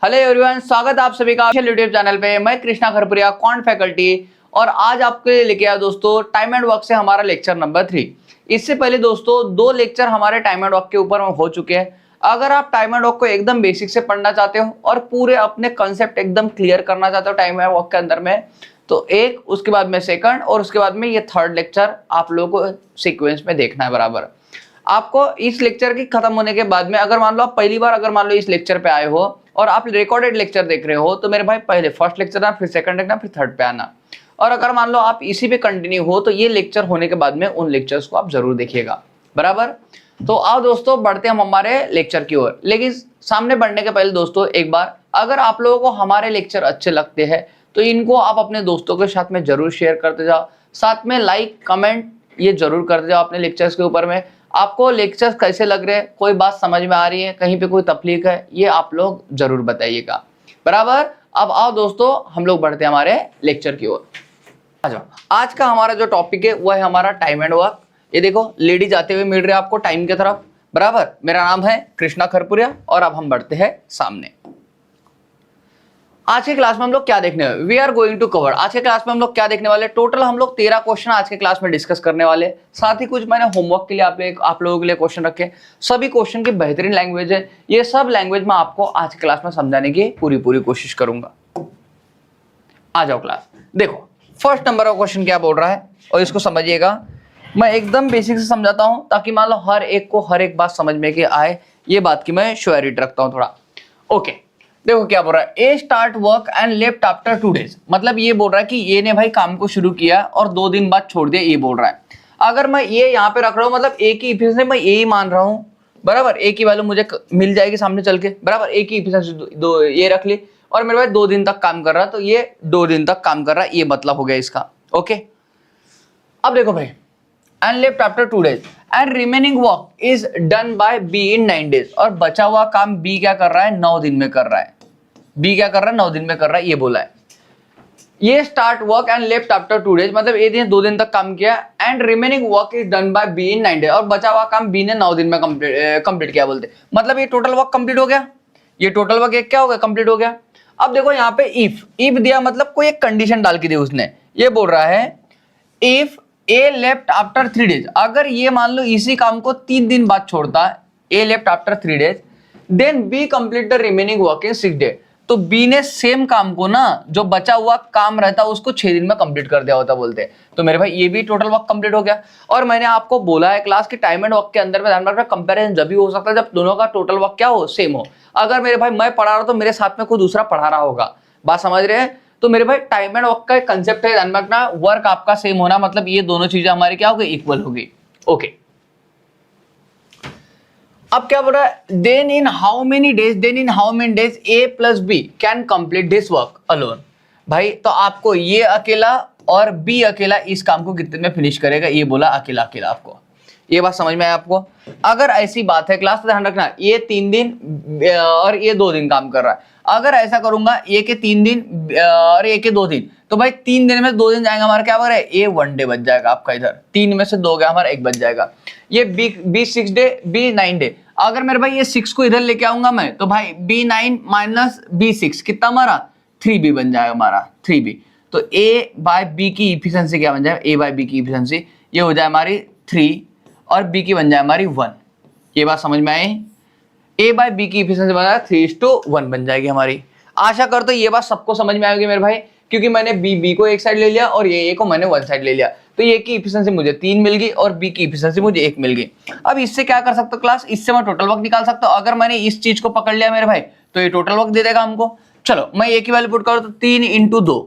Hello everyone, स्वागत है आप सभी का यूट्यूब चैनल पे। मैं कृष्णा खरपुरिया, क्वांट फैकल्टी, और आज आपके लिए लेके आया दोस्तों टाइम एंड वर्क से हमारा लेक्चर नंबर 3। इससे पहले दोस्तों 2 लेक्चर हमारे टाइम एंड वर्क के ऊपर हो चुके हैं। अगर आप टाइम एंड वर्क को एकदम बेसिक से पढ़ना चाहते हो और पूरे अपने कंसेप्ट एकदम क्लियर करना चाहते हो टाइम एंड वर्क के अंदर में, तो एक, उसके बाद में सेकंड और उसके बाद में ये थर्ड लेक्चर आप लोगों को सीक्वेंस में देखना है बराबर। आपको इस लेक्चर की खत्म होने के बाद में अगर मान लो आप पहली बार अगर मान लो इस लेक्चर पे आए हो और आप रिकॉर्डेड लेक्चर देख रहे हो, तो मेरे भाई पहले फर्स्ट लेक्चर आना, फिर सेकंड देखना, फिर थर्ड पे आना। और अगर मान लो आप इसी पे कंटिन्यू हो तो ये लेक्चर होने के बाद में उन लेक्चर्स को आप जरूर देखिएगा बराबर। तो आओ दोस्तों बढ़ते हम हमारे लेक्चर की ओर। लेकिन सामने बढ़ने के पहले दोस्तों एक बार, अगर आप लोगों को हमारे लेक्चर अच्छे लगते हैं तो इनको आप अपने दोस्तों के साथ में जरूर शेयर करते जाओ। साथ में लाइक कमेंट ये जरूर करते जाओ अपने लेक्चर्स के ऊपर में। आपको लेक्चर्स कैसे लग रहे हैं, कोई बात समझ में आ रही है, कहीं पे कोई तकलीफ है, ये आप लोग जरूर बताइएगा बराबर। अब आओ दोस्तों हम लोग बढ़ते हैं हमारे लेक्चर की ओर। आ जाओ, आज का हमारा जो टॉपिक है वो है हमारा टाइम एंड वर्क। ये देखो लेडीज आते हुए मिल रहे हैं आपको टाइम की तरफ बराबर। मेरा नाम है कृष्णा खरपुरिया और अब हम बढ़ते हैं सामने। आज के क्लास में हम लोग क्या देखने वाले, we are going to cover. आज के क्लास में हम लोग क्या देखने वाले, टोटल हम लोग 13 क्वेश्चन आज के क्लास में डिस्कस करने वाले। साथ ही कुछ मैंने होमवर्क के लिए आप लोगों के लिए क्वेश्चन रखे। सभी क्वेश्चन की बेहतरीन लैंग्वेज है, ये सब लैंग्वेज में आपको आज के क्लास में समझाने की पूरी कोशिश करूंगा। आ जाओ क्लास देखो, फर्स्ट नंबर का क्वेश्चन क्या बोल रहा है और इसको समझिएगा। मैं एकदम बेसिक से समझाता हूं ताकि मान लो हर एक को हर एक बात समझ में के आए, ये बात की मैं श्योरिटी रखता हूं थोड़ा। ओके देखो क्या बोल रहा है, A start work and left after 2 days। मतलब ये बोल रहा है कि ये ने भाई काम को शुरू किया और 2 दिन बाद छोड़ दिया, ये बोल रहा है। अगर मैं ये यहाँ पे रख रहा हूँ मतलब ए की इफिशिएंसी मैं ए ही मान रहा हूँ बराबर। ए की वैल्यू मुझे मिल जाएगी सामने चल के बराबर। ए की इफिशिएंसी 2 ये रख ली और मेरे भाई 2 दिन तक काम कर रहा है, तो ये 2 दिन तक काम कर रहा है, ये मतलब हो गया इसका। ओके अब देखो भाई, and left after 2 days and remaining work is done by be in 9 days। और बचा हुआ काम बी क्या कर रहा है, 9 दिन में कर रहा है। बी क्या कर रहा है, 9 दिन में कर रहा है, ये बोला है। ये start work and left after 2 days, मतलब ए ने 2 दिन तक काम किया। And remaining work is done by be in 9 days, और बचा हुआ काम बी ने 9 दिन में कंप्लीट किया बोलते। मतलब ये टोटल वर्क कंप्लीट हो गया, ये टोटल वर्क क्या हो गया, कंप्लीट हो गया। अब देखो यहाँ पे इफ दिया, मतलब कोई एक कंडीशन डाल के दी उसने। ये बोल रहा है if A left after 3 days, अगर ये मान लो इसी काम को 3 दिन बाद छोड़ता है, A left after 3 days, then B complete the remaining work in 6 days। तो बी ने सेम काम को ना, जो बचा हुआ काम रहता है उसको 6 दिन में कंप्लीट कर दिया होता बोलते हैं। तो मेरे भाई ये भी टोटल वर्क कंप्लीट हो गया। और मैंने आपको बोला है क्लास की टाइम एंड वर्क के अंदर में ध्यान रखना, कंपैरिजन जब भी हो सकता है जब दोनों का टोटल वर्क क्या हो, सेम हो। अगर मेरे भाई मैं पढ़ा रहा हूं तो मेरे साथ में कोई दूसरा पढ़ा रहा होगा, बात समझ रहे हैं। तो मेरे भाई टाइम एंड वर्क का एक कंसेप्ट है, ध्यान रखना, वर्क आपका सेम होना मतलब ये दोनों चीजें हमारी क्या होगी, इक्वल होगी। ओके अब क्या बोल रहा है, then in how many days A plus B can complete this work alone. भाई तो आपको ये अकेला और बी अकेला इस काम को कितने में फिनिश करेगा, ये बोला अकेला अकेला। आपको ये बात समझ में आया आपको। अगर ऐसी बात है क्लास, तो ध्यान रखना ये 3 दिन और ये 2 दिन काम कर रहा है। अगर ऐसा करूंगा ये के 3 दिन और ये के 2 दिन, तो भाई 3 दिन में 2 दिन जाएगा हमारा, क्या बोल रहा है, ए 1 डे बच जाएगा आपका। इधर 3 में से 2 गया हमारा, 1 बच जाएगा। ये बी 6 डे, बी 9 डे। अगर मेरे भाई ये 6 को इधर लेके आऊंगा मैं, तो भाई B9 माइनस B6 कितना हमारा, 3B बन जाएगा हमारा, 3B। तो ए बाय बी की इफिशिएंसी क्या बन जाएगा, ए बाय बी की इफिशिएंसी ये हो जाए हमारी 3 और बी की बन जाए हमारी 1। ये बात समझ में आई, ए बाय बी की इफिशिएंसी बन जाएगा 3:1 बन जाएगी हमारी। आशा करते ये बात सबको समझ में आएगी मेरे भाई, क्योंकि मैंने बी को एक साइड ले लिया और ये ए को मैंने 1 साइड ले लिया। तो ये की इफिशिएंसी मुझे 3 मिल गई और बी की इफिशिएंसी मुझे 1 मिल गई। अब इससे क्या कर सकता हूँ क्लास, इससे मैं टोटल वर्क निकाल सकता हूँ। अगर मैंने इस चीज को पकड़ लिया मेरे भाई, तो ये टोटल वर्क दे देगा हमको। चलो मैं ए की वैल्यू पुट करो तो 3 × 2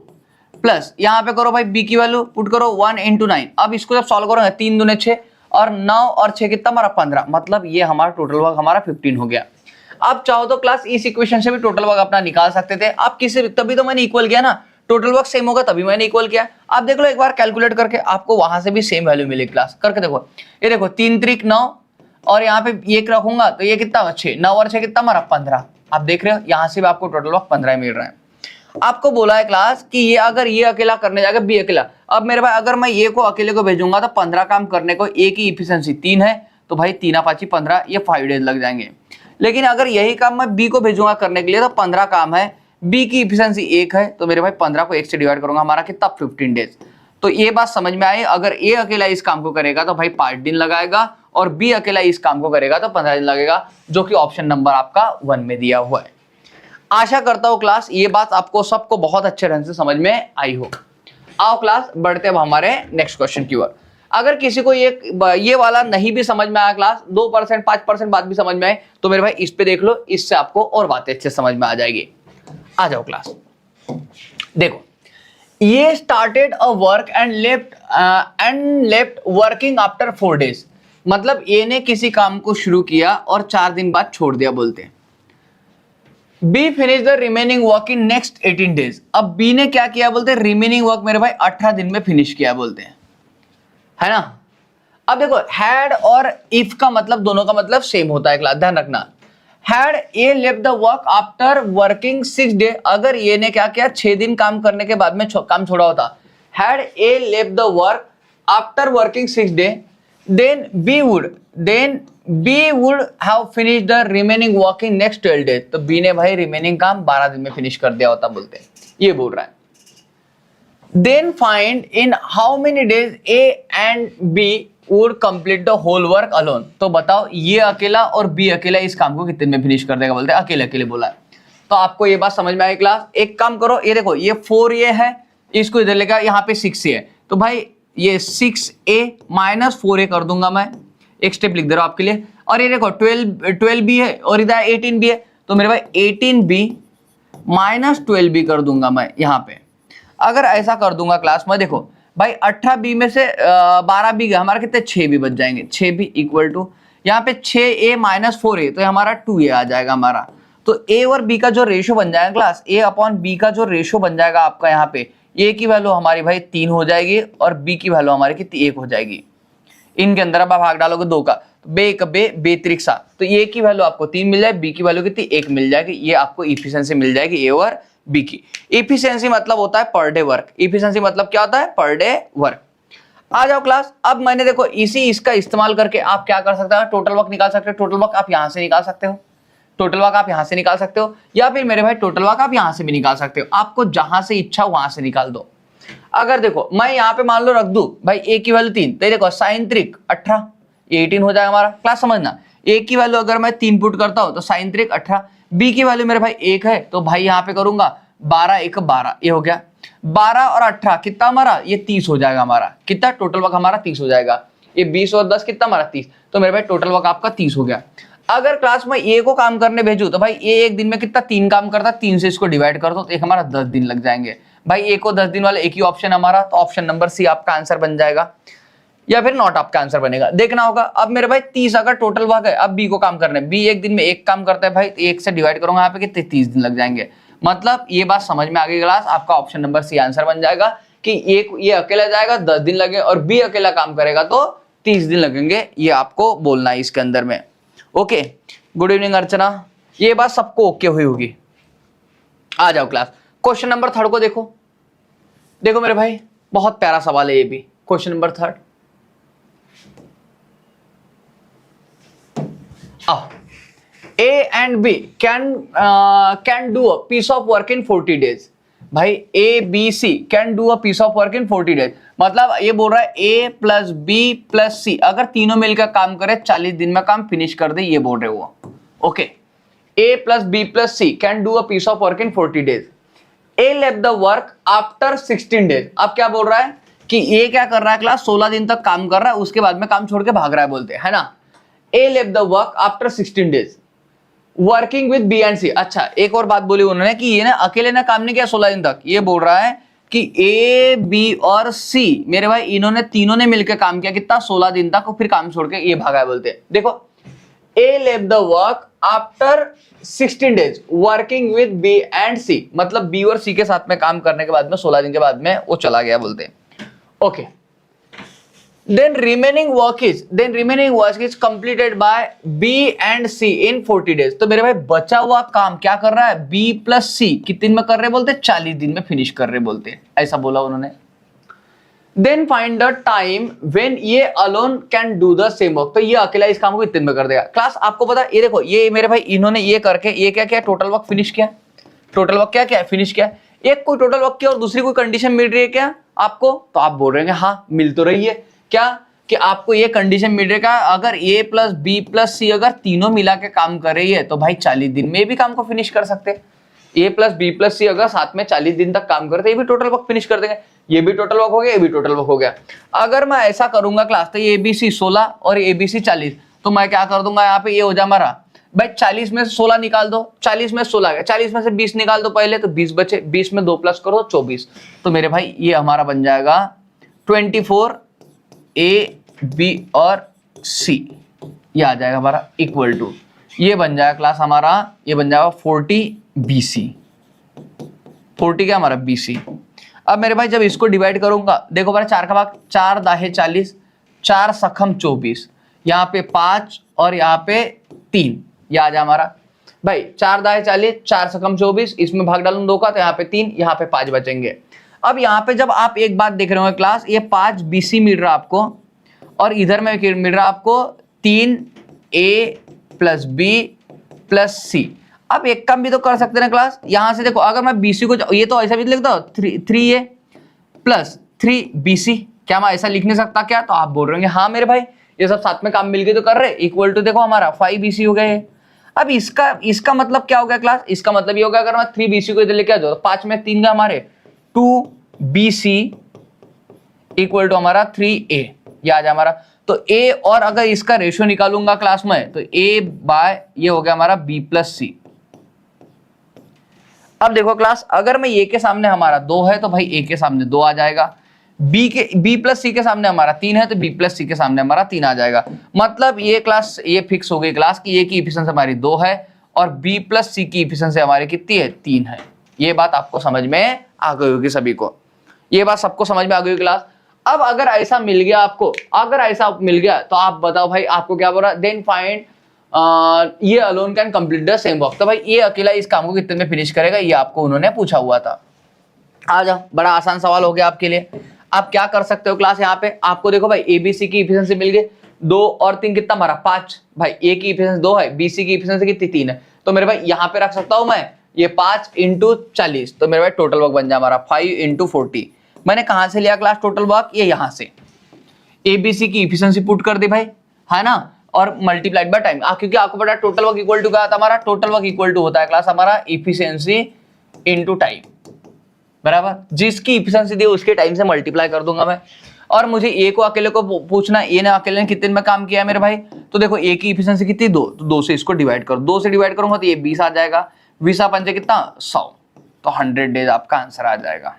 प्लस यहाँ पे करो भाई बी की वैल्यू पुट करो 1 × 9। अब इसको जब सॉल्व करोगे 3 दूने 6 और 9 और 6 कितना हमारा 15, मतलब ये हमारा टोटल वर्क हमारा 15 हो गया। आप चाहो तो क्लास इस इक्वेशन से भी टोटल वर्क अपना निकाल सकते थे। आप किसी, तभी तो मैंने इक्वल किया ना, टोटल वर्क सेम होगा तभी मैंने इक्वल किया। आप देख लो एक बार कैलकुलेट करके, आपको वहां से भी सेम वैल्यू मिलेगी। क्लास करके देखो, ये देखो 3 3 9 और यहाँ पे 1 रखूंगा तो ये कितना 6, 9 और 6 कितना हमारा 15। आप देख रहे हो यहाँ से भी आपको टोटल वर्क 15 मिल रहा है। आपको बोला है क्लास कि ये अगर ये अकेला करने जाएगा बी अकेला। अब मेरे भाई अगर मैं ये को अकेले को भेजूंगा तो 15 काम करने को, ए की इफिशिएंसी 3 है तो भाई 3 5 15, ये 5 डेज लग जाएंगे। लेकिन अगर यही काम मैं बी को भेजूंगा करने के लिए तो 15 काम है, बी की इफिशिएंसी 1 है, तो मेरे भाई 15 को 1 से डिवाइड करूंगा, हमारा कितना 15 डेज। तो ये बात समझ में आई, अगर ए अकेला इस काम को करेगा तो भाई 5 दिन लगाएगा और बी अकेला इस काम को करेगा तो 15 दिन लगेगा, जो कि ऑप्शन नंबर आपका 1 में दिया हुआ है। आशा करता हूं क्लास ये बात आपको सबको बहुत अच्छे ढंग से समझ में आई हो। आओ क्लास बढ़ते अब हमारे नेक्स्ट क्वेश्चन की ओर। अगर किसी को ये वाला नहीं भी समझ में आया क्लास, 2% 5% बात भी समझ में आए, तो मेरे भाई इस पे देख लो, इससे आपको और बातें अच्छे समझ में आ जाएगी। आ जाओ क्लास, देखो ये started a work and left working after 4 days, मतलब ए ने किसी काम को शुरू किया और 4 दिन बाद छोड़ दिया बोलते हैं। B finish the remaining work in next 18 days, अब बी ने क्या किया बोलते हैं, रिमेनिंग वर्क मेरे भाई 18 दिन में फिनिश किया बोलते हैं, है ना। अब देखो हैड और इफ का मतलब दोनों का मतलब सेम होता है क्लास, ध्यान रखना। Had a left the work after working 6 day, अगर ये ने क्या किया 6 दिन काम करने के बाद में काम छोड़ा होता, had a left the work after working 6 day, then B would have finished the remaining work in next 12 days, तो B ने भाई रिमेनिंग काम 12 दिन में फिनिश कर दिया होता बोलते हैं, ये बोल रहा है। Then find in how many days A and B would complete the whole work alone, तो बताओ ये अकेला और B अकेला इस काम को कितने में फिनिश कर देगा बोलते हैं, अकेले अकेले बोला है। तो आपको ये बात समझ में आई क्लास। एक काम करो, ये देखो ये 4 ये है, इसको इधर लेकर यहाँ पे 6 है, तो भाई ये 6A माइनस 4A कर दूंगा मैं, एक स्टेप लिख दे रहा हूं आपके लिए। और ये देखो 12B है और इधर 18B है, तो मेरे भाई 18B माइनस 12B कर दूंगा मैं यहाँ पे। अगर ऐसा कर दूंगा क्लास में, देखो भाई 18B में से 12B गया, हमारा कितने 6B बच जाएंगे, 6B इक्वल टू यहाँ पे 6A माइनस 4A, तो हमारा 2A आ जाएगा हमारा। तो A और B का जो रेशो बन जाएगा क्लास, A अपॉन B का जो रेशो बन जाएगा आपका यहाँ पे, A की वैल्यू हमारी भाई 3 हो जाएगी और B की वैल्यू हमारी कितनी 1 हो जाएगी। इनके अंदर अब आप भाग डालोगे 2 का, बे एक बे बे त्रिक्सा, तो A की वैल्यू आपको 3 मिल जाए, B की वैल्यू कितनी 1 मिल जाएगी। ये आपको इफिशिएंसी मिल जाएगी A और B की। इफिशिएंसी मतलब होता है पर डे वर्क, इफिशिएंसी मतलब क्या होता है, पर डे वर्क। आ जाओ क्लास, अब मैंने देखो इसका इस्तेमाल करके आप क्या कर सकते हो, टोटल वर्क निकाल सकते हो। टोटल वर्क आप यहां से निकाल सकते हो, टोटल वर्क आप यहां से निकाल सकते हो, या फिर मेरे भाई टोटल वर्क आप यहां से भी निकाल सकते हो, आपको जहां से इच्छा वहां से निकाल दो। अगर देखो मैं यहाँ पे मान लो रख दूं भाई A की वैल्यू 3, तो देखो साइन त्रिक 18, ये 18 हो जाएगा हमारा। क्लास समझना, A की वैल्यू अगर मैं 3 पुट करता हूं तो साइन त्रिक 18, B की वैल्यू मेरे भाई 1 है, तो भाई यहाँ पे करूंगा 12 1 12, ये हो गया 12 और 18 कितना हमारा, ये 30 हो जाएगा हमारा। कितना टोटल वर्क हमारा 30 हो जाएगा, ये 20 और 10 कितना हमारा 30, तो मेरे भाई टोटल वर्क आपका 30 हो गया। अगर क्लास में A को काम करने भेजू तो भाई A एक दिन में कितना 3 काम करता, 3 से इसको डिवाइड कर दो तो एक हमारा 10 दिन लग जाएंगे। भाई A को 10 दिन वाला एक ही ऑप्शन हमारा, तो ऑप्शन नंबर सी आपका आंसर बन जाएगा, या फिर नॉट आपका आंसर बनेगा, देखना होगा। अब मेरे भाई 30 अगर टोटल वर्क है, अब B को काम करना है, B एक दिन में 1 काम करता है भाई, तो 1 से डिवाइड करूंगा यहाँ पे कितने 30 दिन लग जाएंगे। मतलब ये बात समझ में आ गई क्लास, आपका ऑप्शन नंबर सी आंसर बन जाएगा कि ये अकेला जाएगा 10 दिन लगे और B अकेला काम करेगा तो 30 दिन लगेंगे, ये आपको बोलना है इसके अंदर में। ओके, गुड इवनिंग अर्चना, ये बात सबको ओके हुई होगी। आ जाओ क्लास, क्वेश्चन नंबर 3 को देखो। देखो मेरे भाई बहुत प्यारा सवाल है ये भी, question number 3। A and B can do a piece of work in 40 days। भाई A B C can do a piece of work in 40 days, मतलब ये बोल रहा है A plus B plus C अगर तीनों मिलकर काम करे 40 दिन में काम फिनिश कर दे, ये बोल रहे वो। Okay, A plus B plus C can do a piece of work in 40 days। A left the work after 16 days। अब क्या बोल रहा है कि A क्या कर रहा है क्लास, 16 दिन तक काम कर रहा है, उसके बाद में काम छोड़ के भाग रहा है बोलते है ना। A left the work after 16 days working with B and C। अच्छा एक और बात बोली उन्होंने कि ये ना अकेले ना काम नहीं किया 16 दिन तक, ये बोल रहा है कि A B और C मेरे भाई इन्होंने तीनों ने मिलकर काम किया कितना 16 दिन तक, और फिर काम छोड़ के ये भागा है बोलते हैं। देखो A left the work after 16 days working with B and C, मतलब B और C के साथ में काम करने के बाद में 16 दिन के बाद में वो चला गया बोलते हैं। Okay, then remaining work is completed by B and C in 40 days। तो मेरे भाई बचा हुआ काम क्या कर रहा है, B प्लस C कितने दिन में कर रहे बोलते हैं, 40 दिन में फिनिश कर रहे बोलते हैं, ऐसा बोला उन्होंने। Then find the time when ये alone can do the same work. तो ये अकेला इस काम को कितने में कर देगा क्लास? आपको पता ये देखो, ये मेरे भाई इन्होंने ये करके ये क्या किया, टोटल वर्क फिनिश किया। टोटल वर्क क्या क्या फिनिश किया। एक कोई टोटल वर्क किया और दूसरी कोई कंडीशन मिल रही है क्या आपको? तो आप बोल रहे हैं हाँ मिल तो रही है। क्या कि आपको ये कंडीशन मिल रही है, अगर a प्लस बी प्लस सी अगर तीनों मिला के काम कर रही है तो भाई 40 दिन में भी काम को फिनिश कर सकते हैं। a प्लस बी प्लस सी अगर साथ में 40 दिन तक काम करते, ये भी टोटल वर्क फिनिश कर देंगे। ये भी टोटल वर्क हो गया, ये भी टोटल वर्क हो गया। अगर मैं ऐसा करूंगा क्लास, तो ये ABC 16 और ABC 40, तो मैं क्या कर दूंगा यहाँ पे, ये हो जा हमारा भाई 40 में से 16 निकाल दो, 40 में 16 गया, 40 में से 20 निकाल दो पहले, तो 20 बचे, 20 में 2 प्लस करो 24। तो मेरे भाई ये हमारा बन जाएगा 24 A B और C, ये आ जाएगा हमारा इक्वल टू, ये बन जाएगा क्लास हमारा, ये बन जाएगा 40 BC। 40 क्या हमारा BC। अब मेरे भाई जब इसको डिवाइड करूंगा, देखो मेरा 4 का भाग 4 दाहे 40, 4 सखम 24, यहाँ पे 5 और यहाँ पे 3, ये आ जाए हमारा भाई 4 दाहे 40, 4 सखम 24, इसमें भाग डालूं 2 का तो यहाँ पे 3, यहाँ पे 5 बचेंगे। अब यहाँ पे जब आप एक बात देख रहे होंगे क्लास, ये 5 BC मिल रहा आपको और इधर में मिल रहा आपको 3 A plus B plus C। अब एक काम भी तो कर सकते हैं ना क्लास, यहां से देखो अगर मैं BC को, ये तो ऐसा भी लिखता हूं 3A प्लस 3BC, क्या मैं ऐसा लिख नहीं सकता क्या? तो आप बोल रहे होंगे हाँ मेरे भाई ये सब साथ में काम मिलके तो कर रहे, इक्वल टू देखो हमारा 5BC हो गया है। अब इसका मतलब क्या हो गया क्लास? इसका मतलब ये होगा अगर मैं 3BC को इधर लेके आ जाऊं तो 5 में 3 का हमारे 2BC इक्वल टू हमारा 3A, ये आ जाए हमारा। तो A और अगर इसका रेशियो निकालूंगा क्लास में तो A बाय ये हो गया हमारा B प्लस C। अब देखो क्लास, अगर मैं A के सामने हमारा 2 है तो भाई A के सामने 2 आ जाएगा, B प्लस C के सामने हमारा 3 है तो B प्लस C के सामने हमारा 3 आ जाएगा। मतलब ये क्लास ये फिक्स हो गई क्लास कि A की इफिशिएंसी हमारी 2 है और B प्लस C की इफिशिएंसी हमारी कितनी है? 3 है। ये बात आपको समझ में आ गई होगी सभी को, ये बात सबको समझ में आ गई होगी क्लास। अब अगर ऐसा मिल गया आपको, अगर ऐसा मिल गया तो आप बताओ भाई आपको क्या बोल रहा है, देन फाइंड ये alone can complete the same work. तो भाई ये अकेला इस काम को कितने में फिनिश करेगा, ये आपको उन्होंने पूछा हुआ था। आ जाओ, बड़ा आसान सवाल हो गया आपके लिए। आप क्या कर सकते हो क्लास, यहाँ पे आपको देखो भाई ABC की इफिशिएंसी मिल गई 2 और 3 कितना हमारा 5, भाई A की इफिशिएंसी 2 है, BC की इफिशिएंसी कितनी 3 है, तो मेरे भाई यहाँ पे रख सकता हूँ मैं ये 5 × 40, तो मेरे भाई टोटल वर्क बन जाए हमारा 5 × 40। मैंने कहां से लिया क्लास टोटल वर्क, ये यहां से ABC की इफिशिएंसी पुट कर दी भाई, है ना, और मल्टीप्लाइड बाय टाइम, क्योंकि आपको पता है टोटल वर्क इक्वल टू क्या था हमारा, टोटल वर्क इक्वल टू होता है क्लास हमारा इफिशिएंसी इनटू टाइम, बराबर, जिसकी इफिशिएंसी दी उसके टाइम से मल्टीप्लाई कर दूंगा मैं। और मुझे ए को अकेले को पूछना है, ए ने अकेले ने कितने में काम किया है मेरे भाई, तो देखो ए की इफिशिएंसी कितनी 2, तो 2 से इसको डिवाइड करो, 2 से डिवाइड करूंगा तो ये 20 आ जाएगा, 20 पंजे कितना 100, तो 100 डेज आपका आंसर आ जाएगा।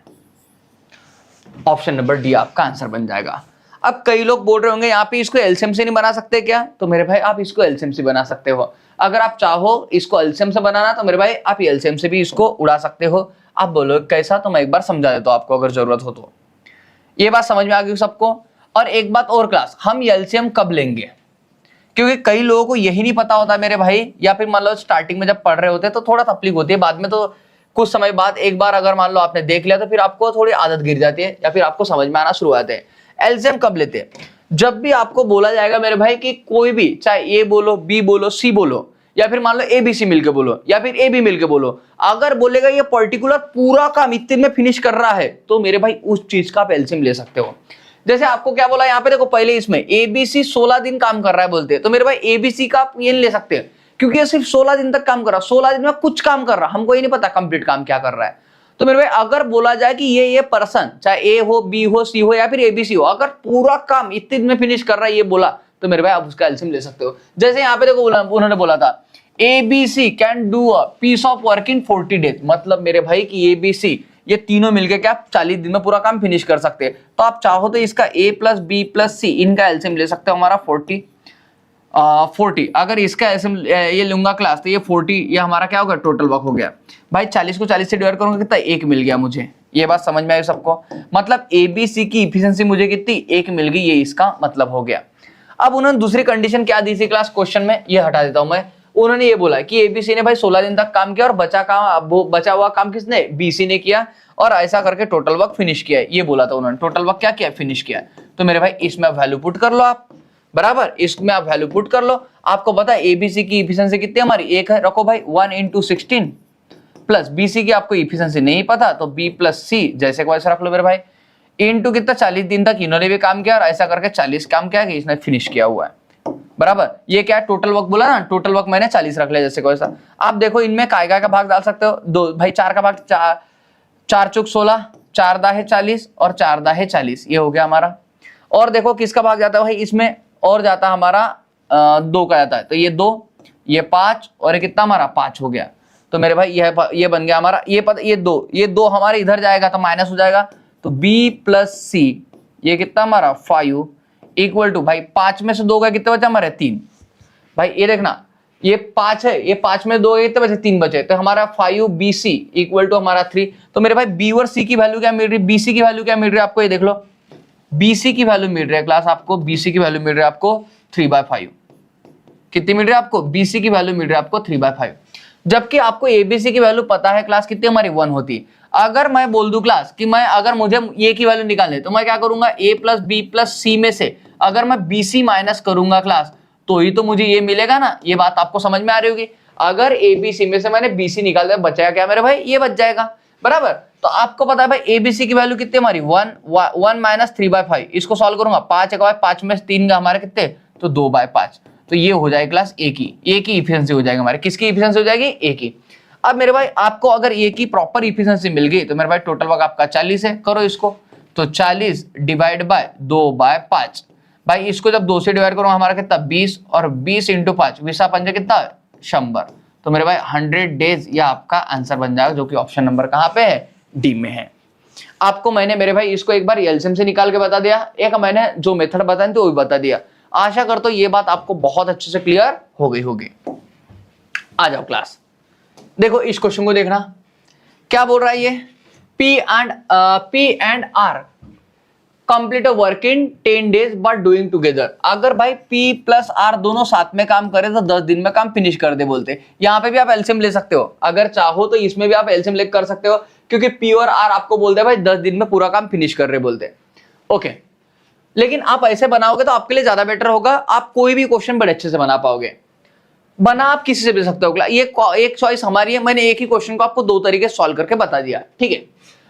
ऑप्शन नंबर डी आपका आंसर बन जाएगा। अब कई लोग बोल रहे होंगे यहाँ पे इसको एलसीएम से नहीं बना सकते क्या, तो मेरे भाई आप इसको एलसीएम से बना सकते हो। अगर आप चाहो इसको एलसीएम से बनाना तो मेरे भाई आप एलसीएम से भी इसको उड़ा सकते हो। आप बोलो कैसा, तो मैं एक बार समझा देता हूँ आपको अगर जरूरत हो तो। ये बात समझ में आ गई सबको। और एक बात और क्लास, हम एलसीएम कब लेंगे, क्योंकि कई लोगों को यही नहीं पता होता मेरे भाई, या फिर मान लो स्टार्टिंग में जब पढ़ रहे होते तो थोड़ा तकलीफ होती है, बाद में तो कुछ समय बाद एक बार अगर मान लो आपने देख लिया तो फिर आपको थोड़ी आदत गिर जाती है, या फिर आपको समझ में आना शुरू होते हैं। एलसीएम कब लेते हैं, जब भी आपको बोला जाएगा मेरे भाई कि कोई भी, चाहे ए बोलो बी बोलो सी बोलो, या फिर मान लो ABC मिलके बोलो, या फिर AB मिलके बोलो, अगर बोलेगा ये पर्टिकुलर पूरा काम इतने में फिनिश कर रहा है तो मेरे भाई उस चीज का आप एलसीएम ले सकते हो। जैसे आपको क्या बोला यहाँ पे देखो, पहले इसमें ABC 16 दिन काम कर रहा है बोलते हैं, तो मेरे भाई ABC का आप ये ले सकते हैं क्योंकि ये सिर्फ 16 दिन तक काम कर रहा है, 16 दिन में कुछ काम कर रहा है, हमको ये नहीं पता कंप्लीट काम क्या कर रहा है। तो मेरे भाई अगर बोला जाए कि ये पर्सन चाहे ए हो बी हो सी हो या फिर ABC हो, अगर पूरा काम इतने दिन में फिनिश कर रहा है ये बोला, तो मेरे भाई आप उसका एलसीएम ले सकते हो। जैसे यहाँ पे देखो उन्होंने बोला था ABC can do a piece of work in 40 days, मतलब मेरे भाई कि ABC ये तीनों मिलके क्या 40 दिन में पूरा काम फिनिश कर सकते हैं। तो आप चाहो तो इसका A plus B plus C इनका एलसीएम ले सकते हो हमारा 40। अगर इसका एलसीएम ये लूंगा क्लास तो ये 40, ये हमारा क्या होगा टोटल वर्क हो गया भाई। 40 को 40 से डिवाइड करूंगा कितना 1 मिल गया मुझे। ये बात समझ में आई सबको, मतलब ABC की इफिशिएंसी मुझे कितनी 1 मिल गई, ये इसका मतलब हो गया। अब उन्होंने दूसरी कंडीशन क्या दी थी क्लास क्वेश्चन में, ये हटा देता हूं मैं। उन्होंने ये बोला कि एबीसी ने भाई 16 दिन तक काम किया और बचा हुआ काम किसने, बीसी ने किया, और ऐसा करके टोटल वर्क फिनिश किया है। ये बोला था उन्होंने, टोटल वर्क क्या किया, फिनिश किया है। तो मेरे भाई इसमें आप वैल्यू पुट कर लो आप, बराबर, इसमें आप वैल्यू पुट कर लो। आपको पता है एबीसी की इफिशिएंसी कितनी हमारी, 1 है, रखो भाई 1 × 16 प्लस बीसी की आपको इफिशिएंसी नहीं पता तो बी प्लस सी जैसे को वैसे रख लो मेरे भाई, इनटू कितना 40 दिन तक इन्होंने भी काम किया और ऐसा करके 40 काम किया कि इसने फिनिश किया हुआ है, बराबर। ये क्या है, टोटल वर्क बोला ना, टोटल वर्क मैंने 40 रख लिया जैसे को वैसा। आप देखो इनमें काय का भाग डाल सकते हो, दो भाई 4 का भाग 4 चौक 16, 4 दाहे 40 और 4 दाहे 40, ये हो गया हमारा। और देखो किसका भाग जाता है भाई इसमें, और जाता हमारा 2 का जाता है, तो ये 2, ये 5 और ये कितना हमारा 5 हो गया। तो मेरे भाई ये बन गया हमारा, ये 2 हमारे इधर जाएगा तो माइनस हो जाएगा, तो b प्लस सी ये कितना हमारा 5 इक्वल टू भाई 5 में से 2 का कितने बचे हमारे 3। भाई ये देखना ये 5 है, ये 5 में 2 कितने बचे 3 बचे, तो हमारा 5bc इक्वल टू हमारा 3। तो मेरे भाई b और c की वैल्यू क्या मिल रही है, bc की वैल्यू क्या मिल रही है आपको, ये देख लो bc की वैल्यू मिल रही है क्लास आपको, bc की वैल्यू मिल रही है आपको 3/5। कितनी मिल रही है आपको, bc की वैल्यू मिल रही है आपको 3/5, जबकि आपको एबीसी की वैल्यू पता है क्लास कितनी हमारी 1 होती है। अगर मैं बोल दूं क्लास कि मैं अगर मुझे ए की वैल्यू निकालनी है तो मैं क्या करूंगा, ए प्लस बी प्लस सी में से अगर मैं बीसी माइनस करूंगा क्लास तो ही तो मुझे ये मिलेगा ना। ये बात आपको समझ में आ रही होगी। अगर एबीसी में से मैंने बीसी निकाल दिया बचाया क्या मेरे भाई, ये बच जाएगा, बराबर। तो आपको पता है भाई एबीसी की वैल्यू कितनी हमारी 1 माइनस 3/5। इसको सॉल्व करूंगा 5 में 3 का हमारे कितने, तो 2/5। तो ये हो जाएगी क्लास ए की इफिशिएंसी हो जाएगी हमारे, किसकी इफिशिएंसी हो जाएगी, ए की। अब मेरे भाई आपको अगर ए की प्रॉपर इफिशिएंसी मिल गई तो मेरे भाई टोटल वर्क आपका 40 है, करो इसको, तो 40 डिवाइड बाय 2/5। भाई इसको जब 2 से डिवाइड करूंगा हमारा कितना 20, और 20 × 5 20 5 कितना 100। तो मेरे भाई 100 डेज ये आपका आंसर बन जाएगा, जो कि ऑप्शन नंबर कहाँ पे है, डी में है। आपको मैंने मेरे भाई इसको एक बार एलसीएम से निकाल के बता दिया, एक मैंने जो मेथड बताया तो वो भी बता दिया। आशा करता हूं ये बात आपको बहुत अच्छे से क्लियर हो गई होगी। आ जाओ क्लास, देखो इस क्वेश्चन को देखना, क्या बोल रहा है ये, P and R complete work in 10 days but doing together. अगर भाई P प्लस R दोनों साथ में काम करे तो 10 दिन में काम फिनिश कर दे बोलते। यहाँ पे भी आप एलसीएम ले सकते हो, अगर चाहो तो इसमें भी आप एलसीएम ले कर सकते हो, क्योंकि P और R आपको बोलते हैं भाई 10 दिन में पूरा काम फिनिश कर रहे बोलते। ओके, लेकिन आप ऐसे बनाओगे तो आपके लिए ज्यादा बेटर होगा, आप कोई भी क्वेश्चन बड़े अच्छे से बना पाओगे। बना आप किसी से भी सकते हो, ये एक चॉइस हमारी है, मैंने एक ही क्वेश्चन को आपको 2 तरीके सॉल्व करके बता दिया, ठीक है।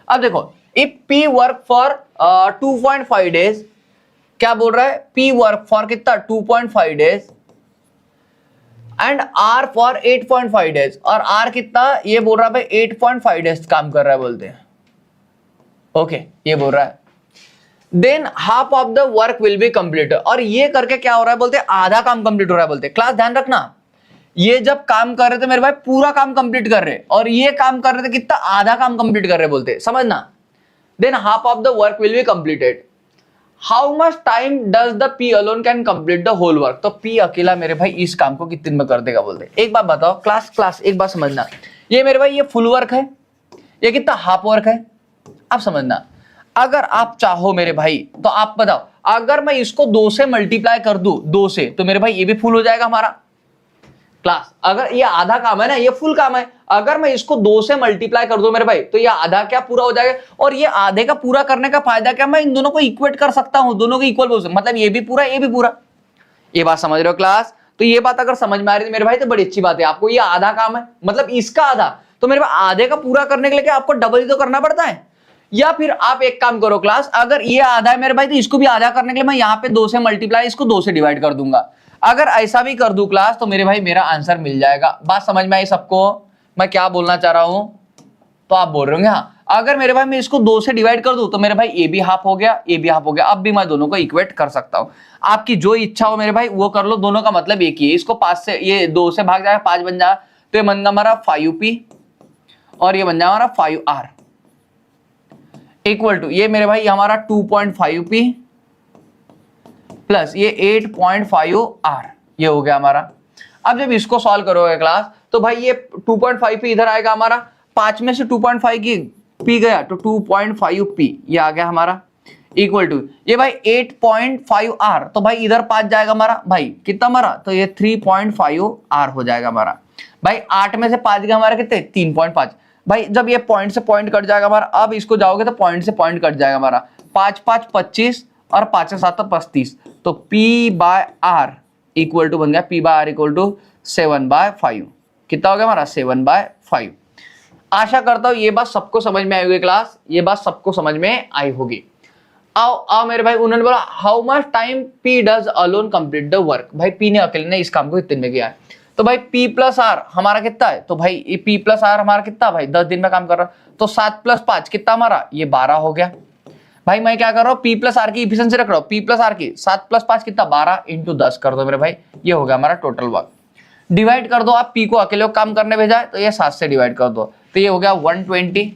अब देखो if P work for 2.5 days, क्या बोल रहा है, P वर्क फॉर कितना 2.5 days and R for 8.5 days, और R कितना, ये बोल रहा है भाई 8.5 डेज काम कर रहा है बोलते हैं। ओके, ये बोल रहा है then half of the work will B complete, और ये करके क्या हो रहा है बोलते हैं, आधा काम कंप्लीट हो रहा है बोलते। क्लास ध्यान रखना, ये जब काम कर रहे थे मेरे भाई पूरा काम कंप्लीट कर रहे, और ये काम कर रहे थे कितना, आधा काम कंप्लीट कर रहे बोलते, समझना। Then half of the work will be completed, how much time does the P alone can complete the whole work. तो P अकेला मेरे भाई इस काम को कितने दिन में कर देगा बोलते। एक बात बताओ क्लास एक बात समझना, ये मेरे भाई ये फुल वर्क है, ये कितना हाफ वर्क है, आप समझना। अगर आप चाहो मेरे भाई तो आप बताओ, अगर मैं इसको 2 से मल्टीप्लाई कर दूं 2 से, तो मेरे भाई ये भी फुल हो जाएगा हमारा। क्लास अगर ये आधा काम है ना, ये फुल काम है, अगर मैं इसको 2 से मल्टीप्लाई कर दूं मेरे भाई तो ये आधा क्या पूरा हो जाएगा। और ये आधे का पूरा करने का फायदा क्या, मैं इन दोनों को इक्वेट कर सकता हूं, दोनों को इक्वल बोल सकता हूं, मतलब ये भी पूरा ये भी पूरा। ये बात समझ रहे हो क्लास, तो ये बात अगर समझ में आ रही है मेरे भाई तो बड़ी अच्छी बात है। आपको ये आधा काम है मतलब इसका आधा, तो मेरे भाई आधे का पूरा करने के लिए क्या आपको डबल ही तो करना पड़ता है। या फिर आप एक काम करो क्लास, अगर ये आधा है मेरे भाई तो इसको भी आधा करने के लिए मैं यहाँ पे 2 से मल्टीप्लाई इसको 2 से डिवाइड कर दूंगा। अगर ऐसा भी कर दूं क्लास तो मेरे भाई मेरा आंसर मिल जाएगा। बात समझ में आई सबको, मैं क्या बोलना चाह रहा हूं, तो आप बोल रहे होंगे हाँ। अगर मेरे भाई मैं इसको 2 से डिवाइड कर दूं तो मेरे भाई ए भी हाफ हो गया, ए भी हाफ हो गया। अब भी मैं दोनों को इक्वेट कर सकता हूं, आपकी जो इच्छा हो मेरे भाई वो कर लो, दोनों का मतलब एक ही है। इसको 5 से, ये 2 से भाग जाएगा 5 बन जाएगा, तो ये बन गया हमारा 5p और ये बन जाएगा हमारा 5r इक्वल टू, ये मेरे भाई हमारा 2.5p प्लस ये 8.5r, ये हो गया हमारा। अब जब इसको सॉल्व करोगे क्लास तो भाई ये 2.5p इधर आएगा हमारा, 5 में से 2.5 की p गया तो 2.5p ये आ गया हमारा, इक्वल टू ये भाई 8.5 आर, तो भाई इधर 5 जाएगा हमारा, भाई कितना हमारा, तो ये 3.5 आर हो जाएगा हमारा। भाई 8 में से 5 गए हमारे कितने, 3.5। भाई जब ये पॉइंट से पॉइंट कट जाएगा हमारा, अब इसको जाओगे तो पॉइंट से पॉइंट कट जाएगा हमारा, 5 5 25 और 5 7 35, तो P by R equal to बन गया, P by R equal to 7/5। कितना हो गया हमारा, 7/5। आशा करता हूं ये बात सबको समझ में आई होगी क्लास, ये बात सबको समझ में आई होगी। आओ आओ मेरे भाई, उन्होंने बोला how much time P does alone complete the work. भाई P ने अकेले ने इस काम को कितने में किया है, तो भाई P प्लस आर हमारा कितना है, तो भाई ये P प्लस आर हमारा कितना भाई 10 दिन में काम कर रहा है, तो 7 + 5 कितना हमारा, ये 12 हो गया। भाई मैं क्या कर रहा हूँ, P प्लस आर की इफिशिएंसी रख रहा हूँ, P प्लस आर की 7 + 5 कितना 12 × 10 कर दो मेरे भाई, ये हो गया हमारा टोटल वर्क। डिवाइड कर दो, आप P को अकेले काम करने भेजा है तो ये 7 से डिवाइड कर दो, तो ये हो गया 120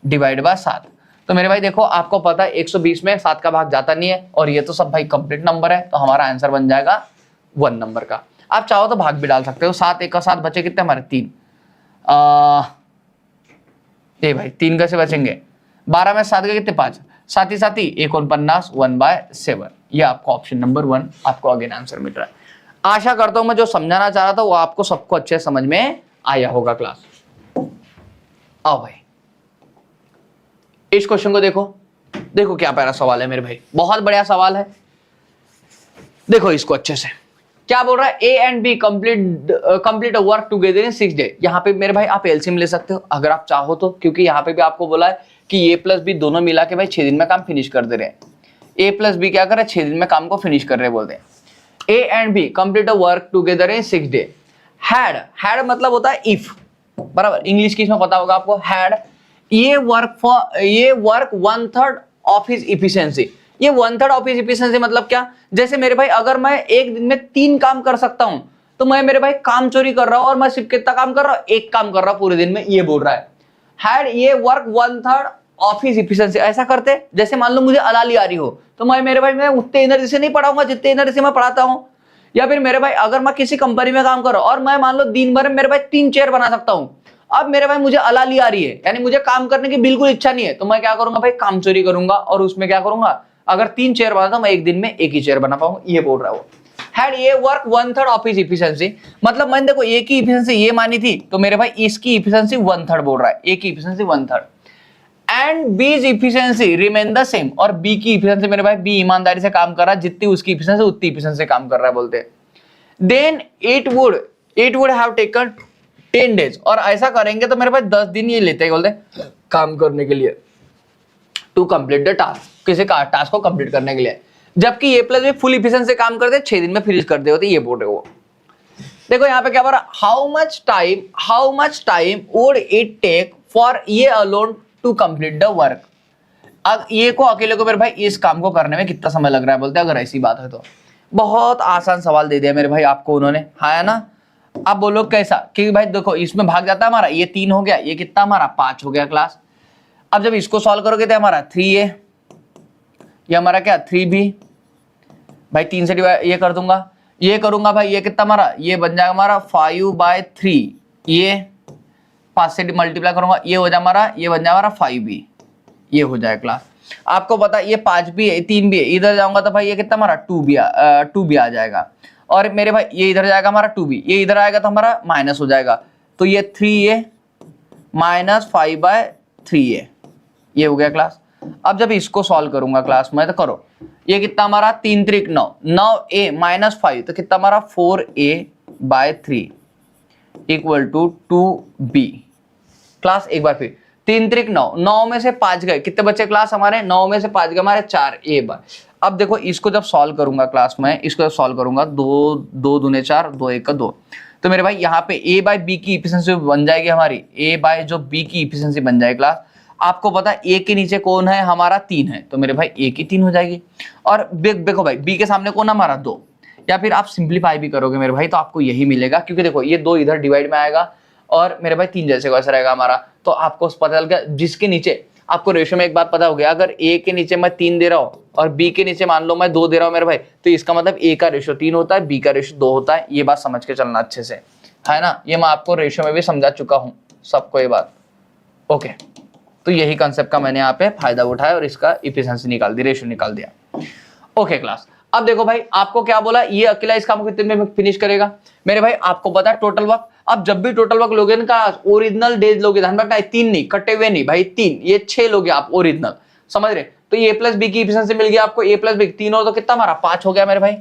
डिवाइड बाय 7। तो मेरे भाई देखो आपको पता है 120 में 7 का भाग जाता नहीं है, और ये तो सब भाई कंप्लीट नंबर है, तो हमारा आंसर बन जाएगा 1 नंबर का। आप चाहो तो भाग भी डाल सकते हो, 7 1 का 7 बचे कितने हमारे 3, ये भाई 3 कैसे बचेंगे, 12 में 7 के कितने 5, साथ ही 49 1/7। ये आपको ऑप्शन नंबर 1 आपको अगेन आंसर मिल रहा है। आशा करता हूं मैं जो समझाना चाह रहा था वो आपको सबको अच्छे समझ में आया होगा क्लास। आओ भाई इस क्वेश्चन को देखो, देखो क्या प्यारा सवाल है मेरे भाई, बहुत बढ़िया सवाल है। देखो इसको अच्छे से, क्या बोल रहा है, A and B complete work together in 6 day. यहाँ पे मेरे भाई आप एलसीएम ले सकते हो अगर आप चाहो तो, क्योंकि यहाँ पे भी आपको बोला है कि A + B दोनों मिला के भाई 6 दिन में काम फिनिश कर दे रहे हैं। A + B क्या कर रहे हैं, 6 दिन में काम को फिनिश कर रहे हैं बोलते हैं। A and B complete work together in 6 day. Had मतलब होता है इफ, बराबर, इंग्लिश की इसमें पता होगा आपको, हैड ये वर्क 1/3 ऑफ हिज इफिशिएंसी। ये 1/3 ऑफ हिज इफिशिएंसी मतलब क्या, जैसे मेरे भाई अगर मैं एक दिन में 3 काम कर सकता हूं, तो मैं मेरे भाई काम चोरी कर रहा हूं और मैं सिर्फ कितना काम कर रहा हूं, 1 काम कर रहा हूं पूरे दिन में, ये बोल रहा है। हैड ये वर्क 1/3 ऑफ हिज इफिशिएंसी। ऐसा करते जैसे मान लो मुझे अलाली आ रही हो, तो मैं मेरे भाई मैं उतने एनर्जी से नहीं पढ़ाऊंगा जितने एनर्जी से मैं पढ़ाता हूं। या फिर मेरे भाई अगर मैं किसी कंपनी में काम कर रहा हूं और मैं मान लो दिन भर में मेरे भाई 3 चेयर बना सकता हूं, अब मेरे भाई मुझे अलाली आ रही है, यानी मुझे काम करने की बिल्कुल इच्छा नहीं है, तो मैं क्या करूंगा भाई, काम चोरी करूंगा और उसमें क्या करूंगा, अगर 3 चेयर बनाता हूं मैं एक दिन में 1 ही चेयर बना पाऊंगा, ये बोल रहा है वो। हैड ये वर्क 1/3 ऑफ हिज इफिशिएंसी, मतलब मैंने देखो ए की इफिशिएंसी ये मानी थी, तो मेरे भाई इसकी इफिशिएंसी 1/3 बोल रहा है, ए की इफिशिएंसी 1/3 एंड बीज इफिशिएंसी रिमेन द सेम, और बी की इफिशिएंसी मेरे भाई बी ईमानदारी से काम कर रहा है, जितनी उसकी इफिशिएंसी उतनी इफिशिएंसी से काम कर रहा है बोलते हैं। Then it would have taken 10 days, और ऐसा करेंगे तो मेरे पास 10 दिन ये लेते हैं बोलते हैं काम करने के लिए, टू कंप्लीट द टास्क, किसी का टास्क को कंप्लीट करने के लिए, जबकि ए प्लस भी फुल इफिशिएंसी से काम करते 6 दिन में फिनिश कर दे होते, ये बोल रहे हो। देखो यहाँ पे क्या बोल रहा, how much time would it take for ये alone to complete the work. अब ये को अकेले को मेरे भाई इस काम को करने में कितना समय लग रहा है बोलते हैं, अगर ऐसी बात है तो। बहुत आसान सवाल दे दिया मेरे भाई आपको उन्होंने, हाँ है ना। अब बोलो कैसा, क्योंकि भाई देखो इसमें भाग जाता है हमारा, ये 3 हो गया, ये कितना हमारा 5 हो गया क्लास। अब जब इसको सॉल्व करोगे तो हमारा 3a, ये हमारा क्या 3b, भाई 3 से डिवाइड ये कर दूंगा, ये करूंगा भाई, ये कितना हमारा, ये बन जाएगा हमारा 5/3, ये 5 से मल्टीप्लाई करूंगा, ये हो जाए हमारा, ये बन जाए हमारा 5b, ये हो जाए क्लास। आपको पता ये 5b है, 3b है, इधर जाऊंगा तो भाई ये कितना हमारा 2b आ जाएगा, और मेरे भाई ये इधर जाएगा हमारा 2b, ये इधर आएगा तो हमारा माइनस हो जाएगा, तो ये 3a माइनस 5/3a, ये हो गया क्लास। अब जब इसको सॉल्व करूंगा क्लास में तो करो, ये कितना हमारा 3 3 9, 9a माइनस 5, तो कितना हमारा 4a/3 equal to 2b। Class एक बार फिर 3 3 9, 9 में से 5 गए, कितने बच्चे क्लास हमारे, 9 में से 5 गए हमारे 4a। अब देखो इसको जब सॉल्व करूंगा क्लास में, इसको जब सॉल्व करूंगा 2 2 दूने 4, 2 1 का 2, तो मेरे भाई यहाँ पे a/b की इफिशिएंसी बन जाएगी हमारी, a/b की इफिशिएंसी बन जाएगी क्लास। आपको पता है a के नीचे कौन है हमारा 3 है, तो मेरे भाई a की 3 हो जाएगी, और देखो भाई b के सामने कौन है हमारा 2, या फिर आप सिंप्लीफाई भी करोगे मेरे भाई तो आपको यही मिलेगा, क्योंकि देखो ये 2 इधर डिवाइड में आएगा और मेरे भाई 3 जैसे वैसा रहेगा हमारा, तो आपको पता चल गया। जिसके नीचे आपको रेशियो में एक बात पता हो गया, अगर a के नीचे मैं 3 दे रहा हूँ और b के नीचे मान लो मैं 2 दे रहा हूँ मेरे भाई, तो इसका मतलब a का रेशियो 3 होता है, b का रेशियो 2 होता है। ये बात समझ के चलना अच्छे से, है ना। ये मैं आपको रेशियो में भी समझा चुका हूँ सबको ये बात, ओके। तो यही कंसेप्ट का मैंने यहाँ पे फायदा उठाया और इसका इफिशिएंसी निकाल दी, रेशियो निकाल दिया। ओके क्लास, अब देखो भाई आपको क्या बोला, ये अकेला इस काम को कितने में फिनिश करेगा। मेरे भाई आपको पता है टोटल वर्क, अब जब भी टोटल वर्क लोगे ना ओरिजिनल डेज लोगे, ध्यान रखना 3 नहीं, कटे हुए नहीं भाई 3, ये 6 लोगे आप ओरिजिनल, समझ रहे। तो ये प्लस बी की इफिशिएंसी मिल गया आपको, ए प्लस बी 3 और तो कितना हमारा 5 हो गया मेरे भाई।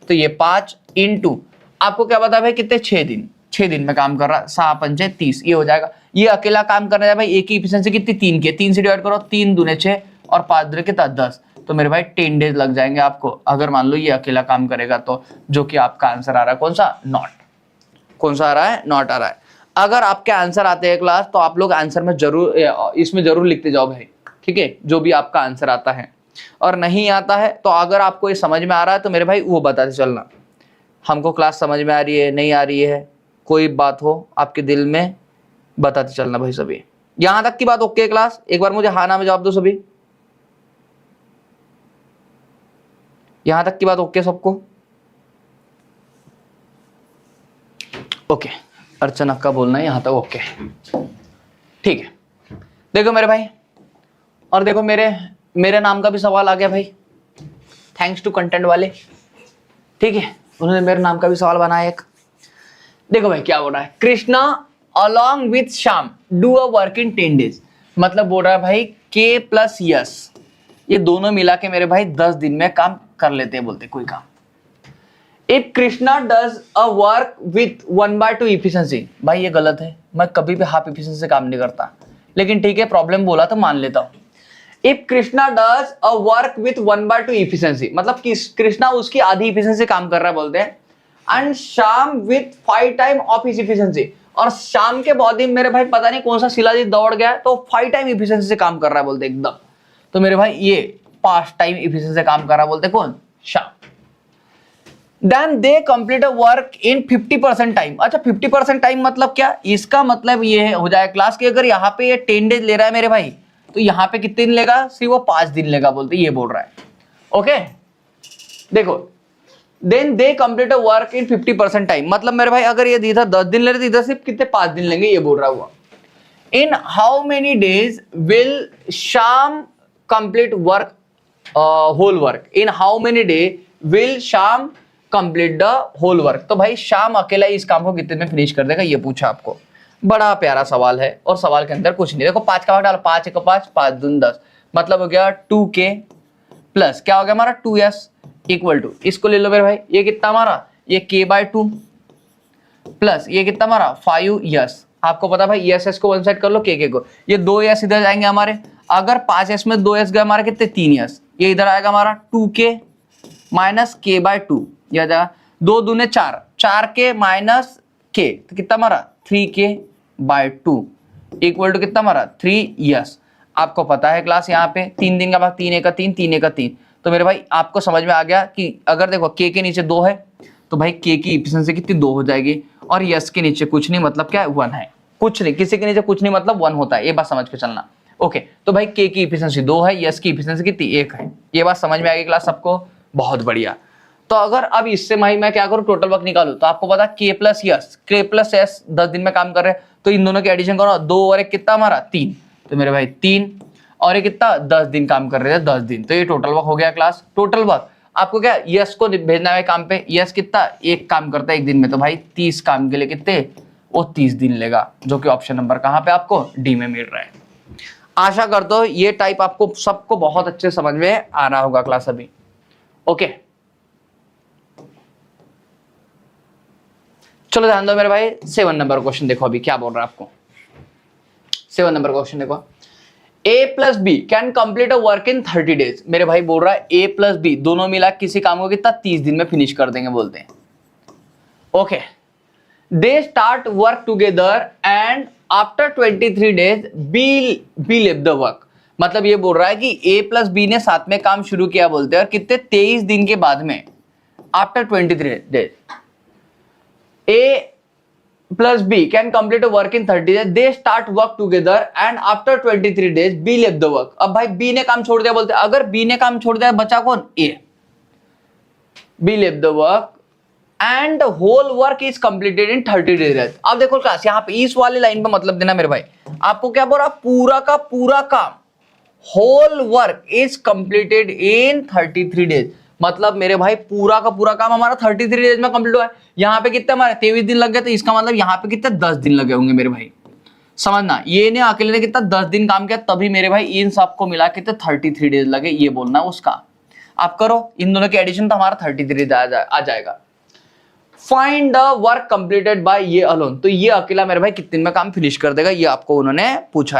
तो ये 5 इंटू आपको क्या पता भाई कितने, 6 दिन, 6 दिन में काम कर रहा, 7 पंचे 30, ये हो जाएगा। ये अकेला काम करना है भाई, ए की इफिशिएंसी कितनी 3 की, 3 से डिवाइड करो, 3 दूने 6 और 5 दूने कितना 10, तो मेरे भाई 10 डेज लग जाएंगे आपको, अगर मान लो ये अकेला काम करेगा तो, जो कि आपका आंसर आ रहा है कौन सा, नॉट। कौन सा आ रहा है, नॉट आ रहा है। अगर आपके आंसर आते हैं क्लास तो आप लोग आंसर में जरूर, इसमें जरूर लिखते जाओ भाई, ठीक है, जो भी आपका आंसर आता है। और नहीं आता है तो अगर आपको ये समझ में आ रहा है तो मेरे भाई वो बताते चलना, हमको क्लास समझ में आ रही है, नहीं आ रही है, कोई बात हो आपके दिल में बताते चलना भाई सभी। यहां तक की बात ओके क्लास, एक बार मुझे हाँ ना में जवाब दो सभी। यहां तक की बात ओके सबको, ओके। अर्चना का बोलना है यहां तक ओके, ठीक है। देखो मेरे भाई, और देखो मेरे नाम का भी सवाल आ गया भाई, थैंक्स टू कंटेंट वाले, ठीक है, उन्होंने मेरे नाम का भी सवाल बनाया एक। देखो भाई क्या बोल रहा है, Krishna along with Shyam do a work in 10 days, मतलब बोल रहा है भाई के प्लस यस, ये दोनों मिला के मेरे भाई 10 दिन में काम कर लेते हैं, बोलते कोई काम। If Krishna does a work with 1/2 efficiency, भाई ये गलत है, मैं कभी भी हाफ इफिशिएंसी से काम नहीं करता, लेकिन ठीक है प्रॉब्लम बोला तो मान लेता हूं। If Krishna does a work with 1/2 efficiency, मतलब कि कृष्णा उसकी आधी इफिशिएंसी काम कर रहा है बोलते हैं, and Shyam with 5 time of his efficiency, और शाम के बॉडी मेरे भाई पता नहीं कौन सा शिलाजीत दौड़ गया तो 5 टाइम इफिशिएंसी से काम कर रहा है बोलते एकदम। तो मेरे भाई ये 5 टाइम इफिशिएंसी से काम कर रहा है बोलते कौन, Shyam. Then they complete a work in 50% time. अच्छा 50% टाइम मतलब क्या, इसका मतलब ये हो जाए क्लास कि अगर यहाँ पे ये 10 डेज ले रहा है मेरे भाई, तो यहाँ पे कितने दिन लेगा, सिर्फ वो 5 दिन लेगा बोलते, ये बोल रहा है। ओके देखो, then they complete a work in 50% time, मतलब मेरे भाई अगर ये इधर 10 दिन ले रहे थे, इधर सिर्फ कितने 5 दिन लेंगे, ये बोल रहा हुआ। In how many days will Shyam complete work whole work, in how many day will Shyam complete the whole work, तो भाई शाम अकेला इस काम को कितने में फिनिश कर देगा, ये पूछा आपको। बड़ा प्यारा सवाल है और सवाल के अंदर कुछ नहीं, देखो 5 का भाग डालो, 5 1 5, 5 दूनी 10, मतलब हो गया 2k प्लस क्या हो गया हमारा 2s इक्वल टू, इसको ले लो मेरे भाई, ये कितना हमारा, ये k/2 प्लस ये कितना हमारा 5s, आपको पता भाई s को वन साइड कर लो, k को, ये 2s इधर जाएंगे हमारे, अगर 5s में 2s गए हमारे कितने 3s, ये इधर आएगा हमारा 2k माइनस k/2, यह जाएगा 2 दूने 4, 4k माइनस k, तो कितना हमारा 3k/2 इक्वल टू कितना हमारा 3s। आपको पता है क्लास यहाँ पे 3 दिन का भाग 3 1 3, 3 1 3, तो मेरे भाई आपको समझ में आ गया कि अगर देखो k के नीचे 2 है तो भाई k की इफिशिएंसी कितनी 2 हो जाएगी, और यस के नीचे कुछ नहीं मतलब क्या है 1 है, कुछ नहीं, किसी के नीचे कुछ नहीं मतलब 1 होता है, ये बात समझ के चलना। ओके तो भाई k की इफिशिएंसी 2 है, यस की इफिशिएंसी कितनी 1 है, ये बात समझ में आ गई क्लास सबको, बहुत बढ़िया। तो अगर अब इससे मैं क्या करूं, टोटल वर्क निकालू, तो आपको पता k प्लस s 10 दिन में काम कर रहे हैं, तो इन दोनों के एडिशन करो, 2 और 1 कितना हमारा 3, तो मेरे भाई 3 और ये कितना 10 दिन काम कर रहे थे 10 दिन, तो ये टोटल वर्क हो गया क्लास। टोटल वर्क आपको क्या यस को भेजना है काम पे, यस कितना 1 काम करता है 1 दिन में, तो भाई 30 काम के लिए कितने वो 30 दिन लेगा, जो कि ऑप्शन नंबर कहाँ पे आपको डी में मिल रहा है। आशा करता हूं ये टाइप आपको सबको बहुत अच्छे समझ में आ रहा होगा क्लास अभी। ओके चलो ध्यान दो मेरे भाई, 7 नंबर क्वेश्चन देखो अभी क्या बोल रहा है आपको। 7 नंबर क्वेश्चन देखो, a plus B can complete a work in 30 days, मेरे भाई बोल रहा है a प्लस बी दोनों मिला किसी काम को कितना 30 दिन में फिनिश कर देंगे बोलते हैं। Okay they start work together and after 23 days B leave the work, मतलब ये बोल रहा है कि a प्लस बी ने साथ में काम शुरू किया बोलते हैं, और कितने 23 दिन के बाद में after 23 days A plus B can complete a work in 30 days. They start work together and after 23 days B left the work. अब भाई B ने काम छोड़ दिया बोलते हैं, अगर B ने काम छोड़ दिया बचा कौन A, B left the work and whole work is completed in 30 days. अब देखो क्लास, यहाँ पे इस वाले लाइन पे मतलब देना मेरे भाई, आपको क्या बोल रहा, पूरा का पूरा काम, whole work is completed in 33 days. मतलब मेरे भाई पूरा का पूरा काम हमारा 33 डेज में कंप्लीट हुआ है। यहाँ पे कितने हमारे 23 दिन लग गए, तो इसका मतलब यहाँ पे कितने 10 दिन लगे होंगे मेरे भाई। समझना, ये ने अकेले ने कितना 10 दिन काम किया, तभी मेरे भाई इन सबको मिला कितने 33 डेज लगे, ये बोलना उसका। आप करो इन दोनों के एडिशन तो हमारा 33 डेज आ जाएगा। Find the work completed by ये अलोन, तो ये अकेला मेरे भाई कितने दिन में काम फिनिश कर देगा, ये आपको उन्होंने पूछा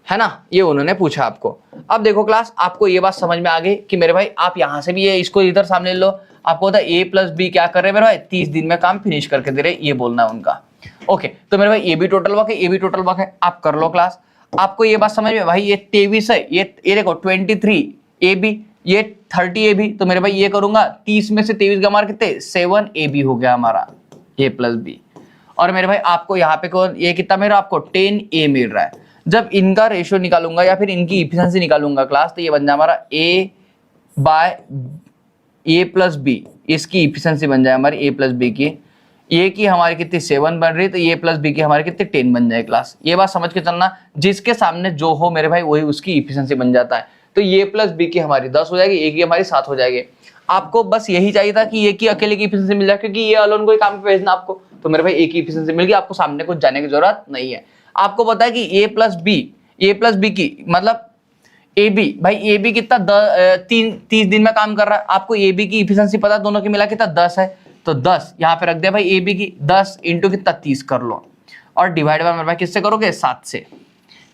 है ना, ये उन्होंने पूछा आपको। अब देखो क्लास, आपको ये बात समझ में आ गई कि मेरे भाई आप यहां से भी ये इसको इधर सामने ले लो, आपको होता है A+B क्या कर रहे हैं मेरे भाई, 30 दिन में काम फिनिश करके दे रहे, ये बोलना है उनका। ओके, तो मेरे भाई ये भी टोटल वर्क है, ये भी टोटल वर्क है, आप कर लो क्लास। आपको ये बात समझ में भाई, ये 23 है, ये देखो 23 AB, ये 30 AB, तो मेरे भाई ये करूंगा 30 में से 23 का हमारा कितने 7 AB हो गया हमारा A+B। और मेरे भाई आपको यहाँ पे कौन ये कितना मेरा आपको 10 A मिल रहा है। जब इनका रेशियो निकालूंगा या फिर इनकी इफिशिएंसी निकालूंगा क्लास, तो ये बन जाए हमारा A+B, इसकी इफिशिएंसी बन जाए हमारी A+B की, ए की हमारी कितनी 7 बन रही, तो A+B की हमारी कितनी 10 बन जाए क्लास। ये बात समझ के चलना, जिसके सामने जो हो मेरे भाई वही उसकी इफिशिएंसी बन जाता है। तो A+B की हमारी 10 हो जाएगी, ए की हमारी 7 हो जाएगी। आपको बस यही चाहिए था कि ए की अकेले की इफिशिएंसी मिल जाए, क्योंकि ये अलोन कोई काम पे भेजना आपको, तो मेरे भाई ए की इफिशिएंसी मिल गई, आपको सामने कुछ जाने की जरूरत नहीं है। आपको पता है कि A+B की मतलब AB, भाई AB कितना 30 दिन में काम कर रहा है, आपको AB की इफिशिएंसी पता है, दोनों की मिला कितना 10 है, तो 10 यहाँ पे रख दिया भाई AB की, 10 इंटू कितना 30 कर लो, और डिवाइड बाय मेरे भाई किससे करोगे 7 से,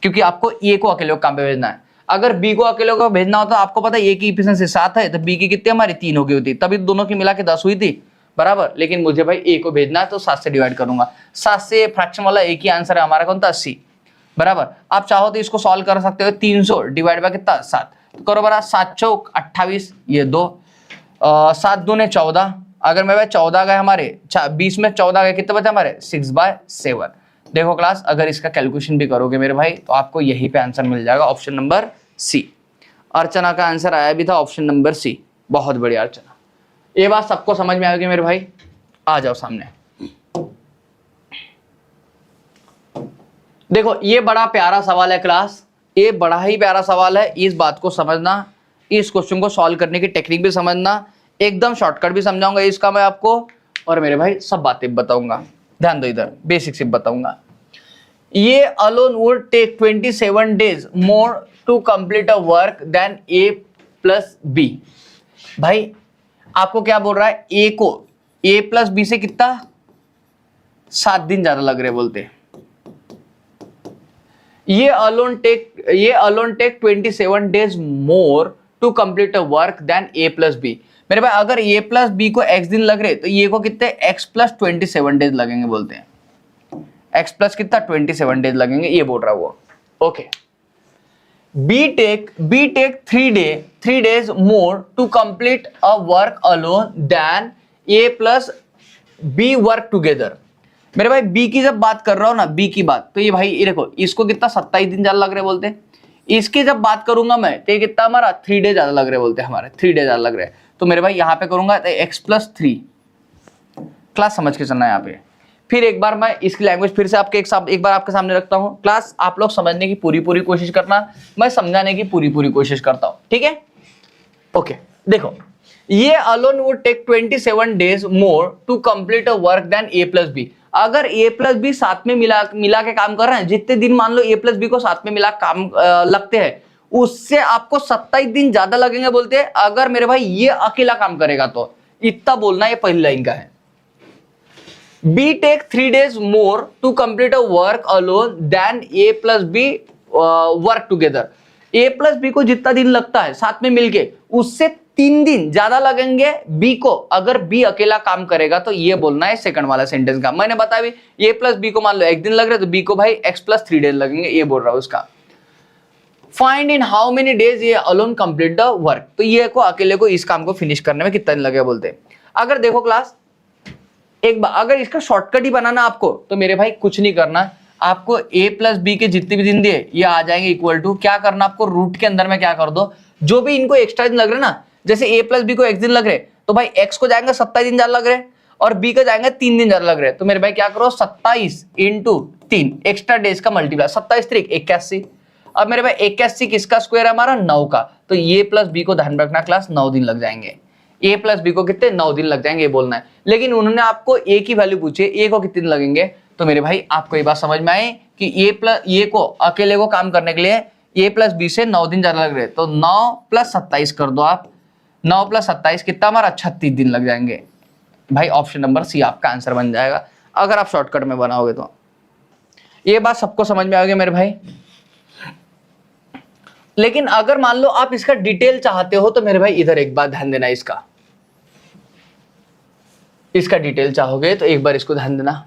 क्योंकि आपको A को अकेले काम पे भेजना है। अगर B को अकेले को भेजना होता, आपको पता है A की इफिशिएंसी 7 है, तो B की कितनी हमारी 3 हो गई होती, तभी दोनों की मिला के 10 हुई थी बराबर। लेकिन मुझे भाई A को भेजना है तो 7 से डिवाइड करूंगा, 7 से फ्रैक्शन वाला एक ही आंसर है हमारा, कौन था 80 बराबर। आप चाहो तो इसको सॉल्व कर सकते हो, 300 डिवाइड बाय कितना 7, तो करो बराबर 7 चौक 28, ये 2 7 दूने 14, अगर मेरे भाई 14 गए हमारे 20 में 14 गए, कितने बचे हमारे 6/7। देखो क्लास, अगर इसका कैलकुलेशन भी करोगे मेरे भाई तो आपको यही पे आंसर मिल जाएगा, ऑप्शन नंबर सी। अर्चना का आंसर आया भी था ऑप्शन नंबर सी, बहुत बढ़िया अर्चना। ये बात सबको समझ में आएगी मेरे भाई, आ जाओ सामने। देखो ये बड़ा प्यारा सवाल है क्लास, ये बड़ा ही प्यारा सवाल है, इस बात को समझना, इस क्वेश्चन को सॉल्व करने की टेक्निक भी समझना, एकदम शॉर्टकट भी समझाऊंगा इसका मैं आपको, और मेरे भाई सब बातें बताऊंगा, ध्यान दो इधर, बेसिक से बताऊंगा। A alone would take 27 days more to complete a work than A+B। भाई आपको क्या बोल रहा है, A को A+B से कितना 7 दिन ज्यादा लग रहे बोलते। A alone take 27 days more to complete a work than A+B। मेरे भाई अगर A+B को x दिन लग रहे, तो ये को कितने x+27 डेज लगेंगे बोलते हैं, x+ कितना 27 डेज लगेंगे, ये बोल रहा है वो। Okay, B take 3 days more to complete a work alone than A+B work together। मेरे भाई B की जब बात कर रहा हूं ना, B की बात, तो ये भाई ये देखो, इसको कितना 27 दिन ज्यादा लग रहे बोलते हैं, इसकी जब बात करूंगा मैं तो ये कितना हमारा 3 डे ज्यादा लग रहे बोलते हैं, हमारे 3 डे ज्यादा लग रहे हैं। तो मेरे भाई यहाँ पे करूंगा तो x+3, क्लास समझ के चलना है यहाँ पे। फिर एक बार मैं इसकी लैंग्वेज फिर से आपके एक बार आपके सामने रखता हूँ क्लास, आप लोग समझने की पूरी कोशिश करना, मैं समझाने की पूरी कोशिश करता हूँ, ठीक है। ओके, देखो A alone would take 27 days more to complete a work than A+B। अगर A+B साथ में मिला के काम कर रहे हैं, जितने दिन मान लो A+B को साथ में मिला काम लगते हैं, उससे आपको 27 दिन ज्यादा लगेंगे बोलते हैं, अगर मेरे भाई ये अकेला काम करेगा तो। इतना बोलना ये पहली लाइन का है। B take 3 days more to complete a work alone than A+B work together। A+B को जितना दिन लगता है साथ में मिलके, उससे 3 दिन ज्यादा लगेंगे B को, अगर B अकेला काम करेगा तो। ये बोलना है सेकंड वाला सेंटेंस का। मैंने बताया भी A+B को मान लो 1 दिन लग रहे, तो B को भाई x+3 डेज लगेंगे, ये बोल रहा हूं उसका। Find in how many days ये अलोन कंप्लीट द वर्क, तो ये को अकेले को इस काम को फिनिश करने में कितना दिन लगेगा बोलते हैं। अगर देखो क्लास, एक बार अगर इसका शॉर्टकट ही बनाना आपको, तो मेरे भाई कुछ नहीं करना, आपको A+B के जितने भी दिन दिए ये आ जाएंगे इक्वल टू, क्या करना आपको, रूट के अंदर में क्या कर दो, जो भी इनको एक्स्ट्रा दिन लग रहे ना, जैसे A+B को x दिन लग रहे, तो भाई x को जाएंगे 27 दिन ज्यादा लग रहे और b को जाएंगे 3 दिन ज्यादा लग रहे। तो मेरे भाई क्या करो 27 इंटू 3 एक्स्ट्रा डेज का मल्टीप्लाई, 27 3 81। अब मेरे भाई 81 किसका स्क्वायर है हमारा 9 का, तो ये प्लस बी को ध्यान रखना क्लास 9 दिन लग जाएंगे। ए प्लस बी को कितने 9 दिन लग जाएंगे ये बोलना है, लेकिन उन्होंने आपको ए की वैल्यू पूछी है, ए को कितने दिन लगेंगे। तो मेरे भाई आपको ये बात समझ में आई कि ए को अकेले को काम करने के लिए ए प्लस बी से 9 दिन ज्यादा लग रहे, तो 9 + 27 कर दो आप, 9 + 27 कितना हमारा 36 दिन लग जाएंगे। भाई ऑप्शन नंबर सी आपका आंसर बन जाएगा अगर आप शॉर्टकट में बनाओगे तो। ये बात सबको समझ में आ गई मेरे भाई। लेकिन अगर मान लो आप इसका डिटेल चाहते हो तो मेरे भाई इधर एक बात ध्यान देना, इसका डिटेल चाहोगे तो एक बार इसको ध्यान देना।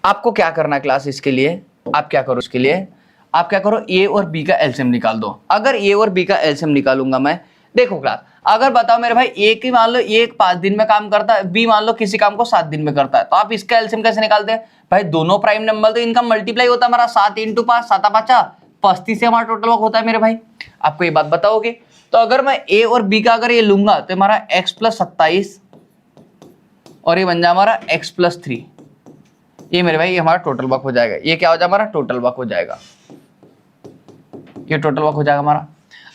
आपको क्या करना है क्लास, इसके लिए आप क्या करो, इसके लिए आप क्या करो ए और बी का एलसीएम निकाल दो। अगर ए और बी का एलसीएम निकालूंगा मैं, देखो क्लास अगर बताओ मेरे भाई ए की मान लो ए 5 दिन में काम करता है, बी मान लो किसी काम को 7 दिन में करता है, तो आप इसका एलसीएम कैसे निकालते हैं भाई, दोनों प्राइम नंबर तो इनका मल्टीप्लाई होता है हमारा 7 × 5 7 5 35 से हमारा टोटल वर्क होता है मेरे भाई। आपको ये बात बताओगे तो अगर मैं ए और बी का अगर ये लूंगा तो हमारा x + 27 और ये बन जाए हमारा x + 3, ये मेरे भाई हमारा टोटल वर्क हो जाएगा। ये क्या हो जाएगा हमारा टोटल वर्क हो जाएगा, ये टोटल वर्क हो जाएगा हमारा।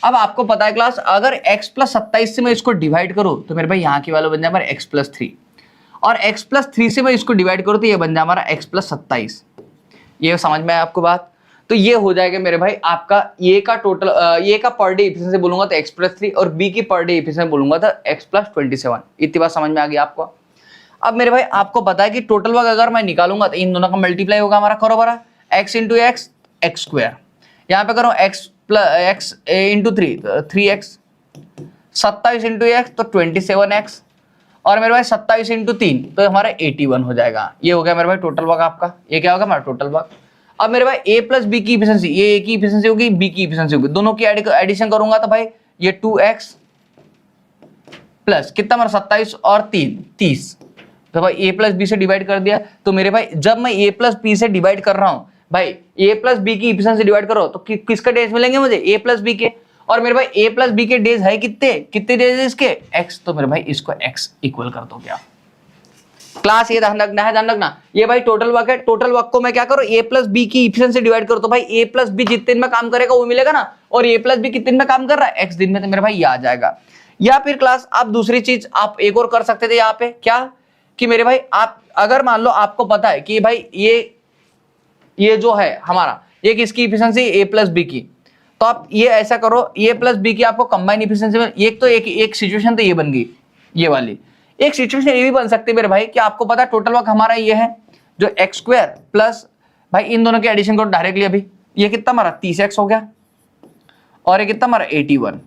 अब आपको पता है क्लास अगर x + 27 से मैं इसको डिवाइड करूं तो मेरे भाई यहाँ की वैल्यू बन जाए हमारा x + 3 और x + 3 से मैं इसको डिवाइड करूं तो ये बन जाए हमारा x + 27। ये समझ में आया आपको बात। तो ये हो जाएगा मेरे भाई आपका ए का टोटल, ए का पर डे एफिशिएंसी बोलूंगा तो x + 3 और बी की पर डे एफिशिएंसी बोलूंगा तो x + 27। इतनी बात समझ में आ गई आपको। अब मेरे भाई आपको पता है कि टोटल वर्क अगर मैं निकालूंगा तो इन दोनों का मल्टीप्लाई होगा हमारा, करो बरा x × x x², यहाँ पे करो x × 3 3x, 27 × x तो 27x और मेरे भाई 27 × 3 तो हमारा 81 हो जाएगा। ये हो गया मेरे भाई टोटल वर्क आपका। ये क्या होगा हमारा टोटल वर्क। अब मेरे भाई a + b की इफिशिएंसी, ये a की इफिशिएंसी होगी b की इफिशिएंसी होगी, दोनों की एडिशन करूंगा तो भाई ये 2x प्लस कितना हमारा 27 और 3 30, तो भाई a + b से डिवाइड कर दिया। तो मेरे भाई जब मैं a + b से डिवाइड कर रहा हूं भाई a + b की इफिशिएंसी डिवाइड करो तो किसका डेज मिलेंगे मुझे a + b के, और मेरे भाई a + b के डेज है कितने डेज है इसके x, तो मेरे भाई इसको x इक्वल कर दो क्या क्लास। ये ध्यान रखना है, ध्यान रखना। ये भाई टोटल वर्क है, टोटल वर्क को मैं क्या करूं a + b की इफिशिएंसी डिवाइड करो तो भाई a + b जितने दिन में काम करेगा वो मिलेगा ना, और a + b कितने दिन में काम कर रहा है x दिन में, तो मेरे भाई ये आ जाएगा। या फिर क्लास आप दूसरी चीज आप एक और कर सकते थे यहाँ पे, क्या कि मेरे भाई आप अगर मान लो आपको पता है कि भाई ये जो है हमारा ये किसकी इफिशिएंसी a + b की, तो आप ये ऐसा करो a + b की आपको कंबाइन इफिशिएंसी में एक सिचुएशन तो ये बन गई, ये वाली एक सिचुएशन ये भी बन सकती है मेरे भाई कि आपको पता है टोटल वर्क हमारा ये है जो x² प्लस भाई इन दोनों के एडिशन करो डायरेक्टली, अभी ये कितना हमारा 30x हो गया और ये कितना हमारा 81